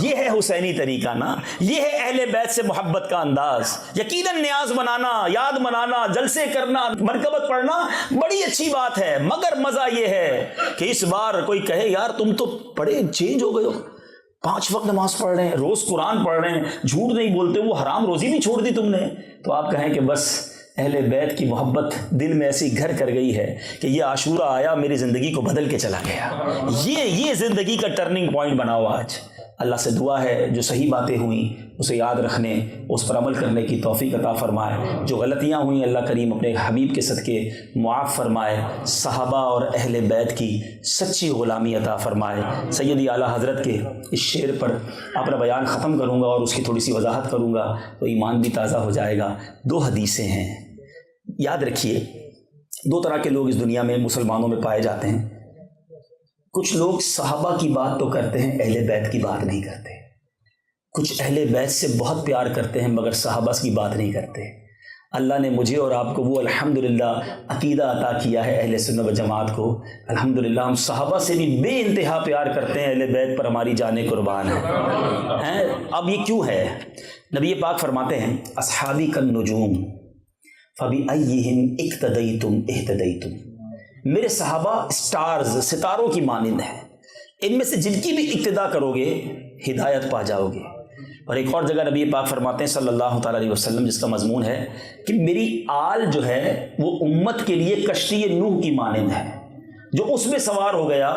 یہ ہے حسینی طریقہ نا، یہ ہے اہل بیت سے محبت کا انداز۔ یقیناً نیاز منانا، یاد منانا، جلسے کرنا، مرکبت پڑھنا بڑی اچھی بات ہے، مگر مزہ یہ ہے کہ اس بار کوئی کہے یار تم تو بڑے چینج ہو گئے ہو، 5 وقت نماز پڑھ رہے ہیں، روز قرآن پڑھ رہے ہیں، جھوٹ نہیں بولتے، وہ حرام روزی بھی چھوڑ دی تم نے، تو آپ کہیں کہ بس اہل بیت کی محبت دل میں ایسی گھر کر گئی ہے کہ یہ عاشورہ آیا میری زندگی کو بدل کے چلا گیا۔ یہ زندگی کا ٹرننگ پوائنٹ بناؤ آج۔ اللہ سے دعا ہے جو صحیح باتیں ہوئیں اسے یاد رکھنے، اس پر عمل کرنے کی توفیق عطا فرمائے، جو غلطیاں ہوئیں اللہ کریم اپنے حبیب کے صدقے معاف فرمائے، صحابہ اور اہل بیت کی سچی غلامی عطا فرمائے۔ سیدی اعلیٰ حضرت کے اس شعر پر اپنا بیان ختم کروں گا اور اس کی تھوڑی سی وضاحت کروں گا تو ایمان بھی تازہ ہو جائے گا۔ 2 حدیثیں ہیں، یاد رکھیے 2 طرح کے لوگ اس دنیا میں مسلمانوں میں پائے جاتے ہیں۔ کچھ لوگ صحابہ کی بات تو کرتے ہیں، اہل بیت کی بات نہیں کرتے۔ کچھ اہل بیت سے بہت پیار کرتے ہیں مگر صحابہ کی بات نہیں کرتے۔ اللہ نے مجھے اور آپ کو وہ الحمدللہ عقیدہ عطا کیا ہے اہل سنت و جماعت کو، الحمدللہ ہم صحابہ سے بھی بے انتہا پیار کرتے ہیں، اہل بیت پر ہماری جانیں قربان ہیں۔ اب یہ کیوں ہے؟ نبی پاک فرماتے ہیں اصحابی کالنجوم فبأیہم اقتدیتم اہتدیتم، میرے صحابہ سٹارز، ستاروں کی مانند ہیں، ان میں سے جن کی بھی اقتدا کرو گے ہدایت پا جاؤ گے۔ اور ایک اور جگہ نبی پاک فرماتے ہیں صلی اللہ تعالیٰ علیہ وسلم، جس کا مضمون ہے کہ میری آل جو ہے وہ امت کے لیے کشتی نوح کی مانند ہے، جو اس میں سوار ہو گیا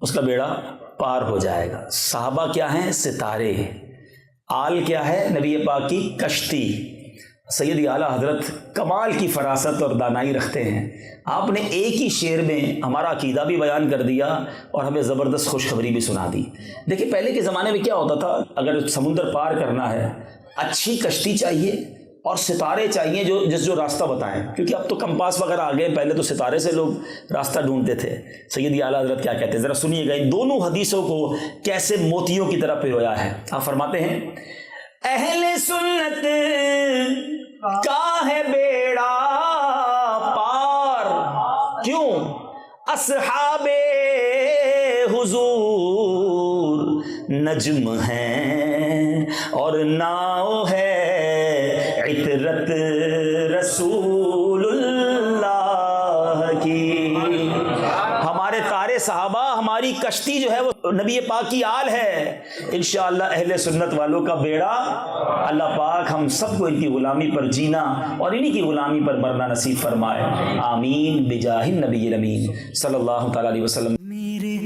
اس کا بیڑا پار ہو جائے گا۔ صحابہ کیا ہیں؟ ستارے۔ آل کیا ہے؟ نبی پاک کی کشتی۔ سیدی اعلیٰ حضرت کمال کی فراست اور دانائی رکھتے ہیں، آپ نے ایک ہی شعر میں ہمارا عقیدہ بھی بیان کر دیا اور ہمیں زبردست خوشخبری بھی سنا دی۔ دیکھیں پہلے کے زمانے میں کیا ہوتا تھا، اگر سمندر پار کرنا ہے اچھی کشتی چاہیے اور ستارے چاہیے جو راستہ بتائیں، کیونکہ اب تو کمپاس وغیرہ آ گئے، پہلے تو ستارے سے لوگ راستہ ڈھونڈتے تھے۔ سیدی اعلیٰ حضرت کیا کہتے ہیں، ذرا سنیے گا ان دونوں حدیثوں کو کیسے موتیوں کی طرح پرویا ہے۔ آپ فرماتے ہیں اہل سنت کا ہے بیڑا پار، کیوں؟ اصحاب حضور نجم ہیں اور ناؤ ہے عطرت رسول اللہ کی۔ ہمارے تارے صحابہ، ہماری کشتی جو ہے وہ نبی پاک کی آل ہے۔ انشاءاللہ اہل سنت والوں کا بیڑا، اللہ پاک ہم سب کو ان کی غلامی پر جینا اور انہی کی غلامی پر مرنا نصیب فرمائے، آمین بجاہ النبی الامین صلی اللہ تعالی علیہ وسلم۔ میرے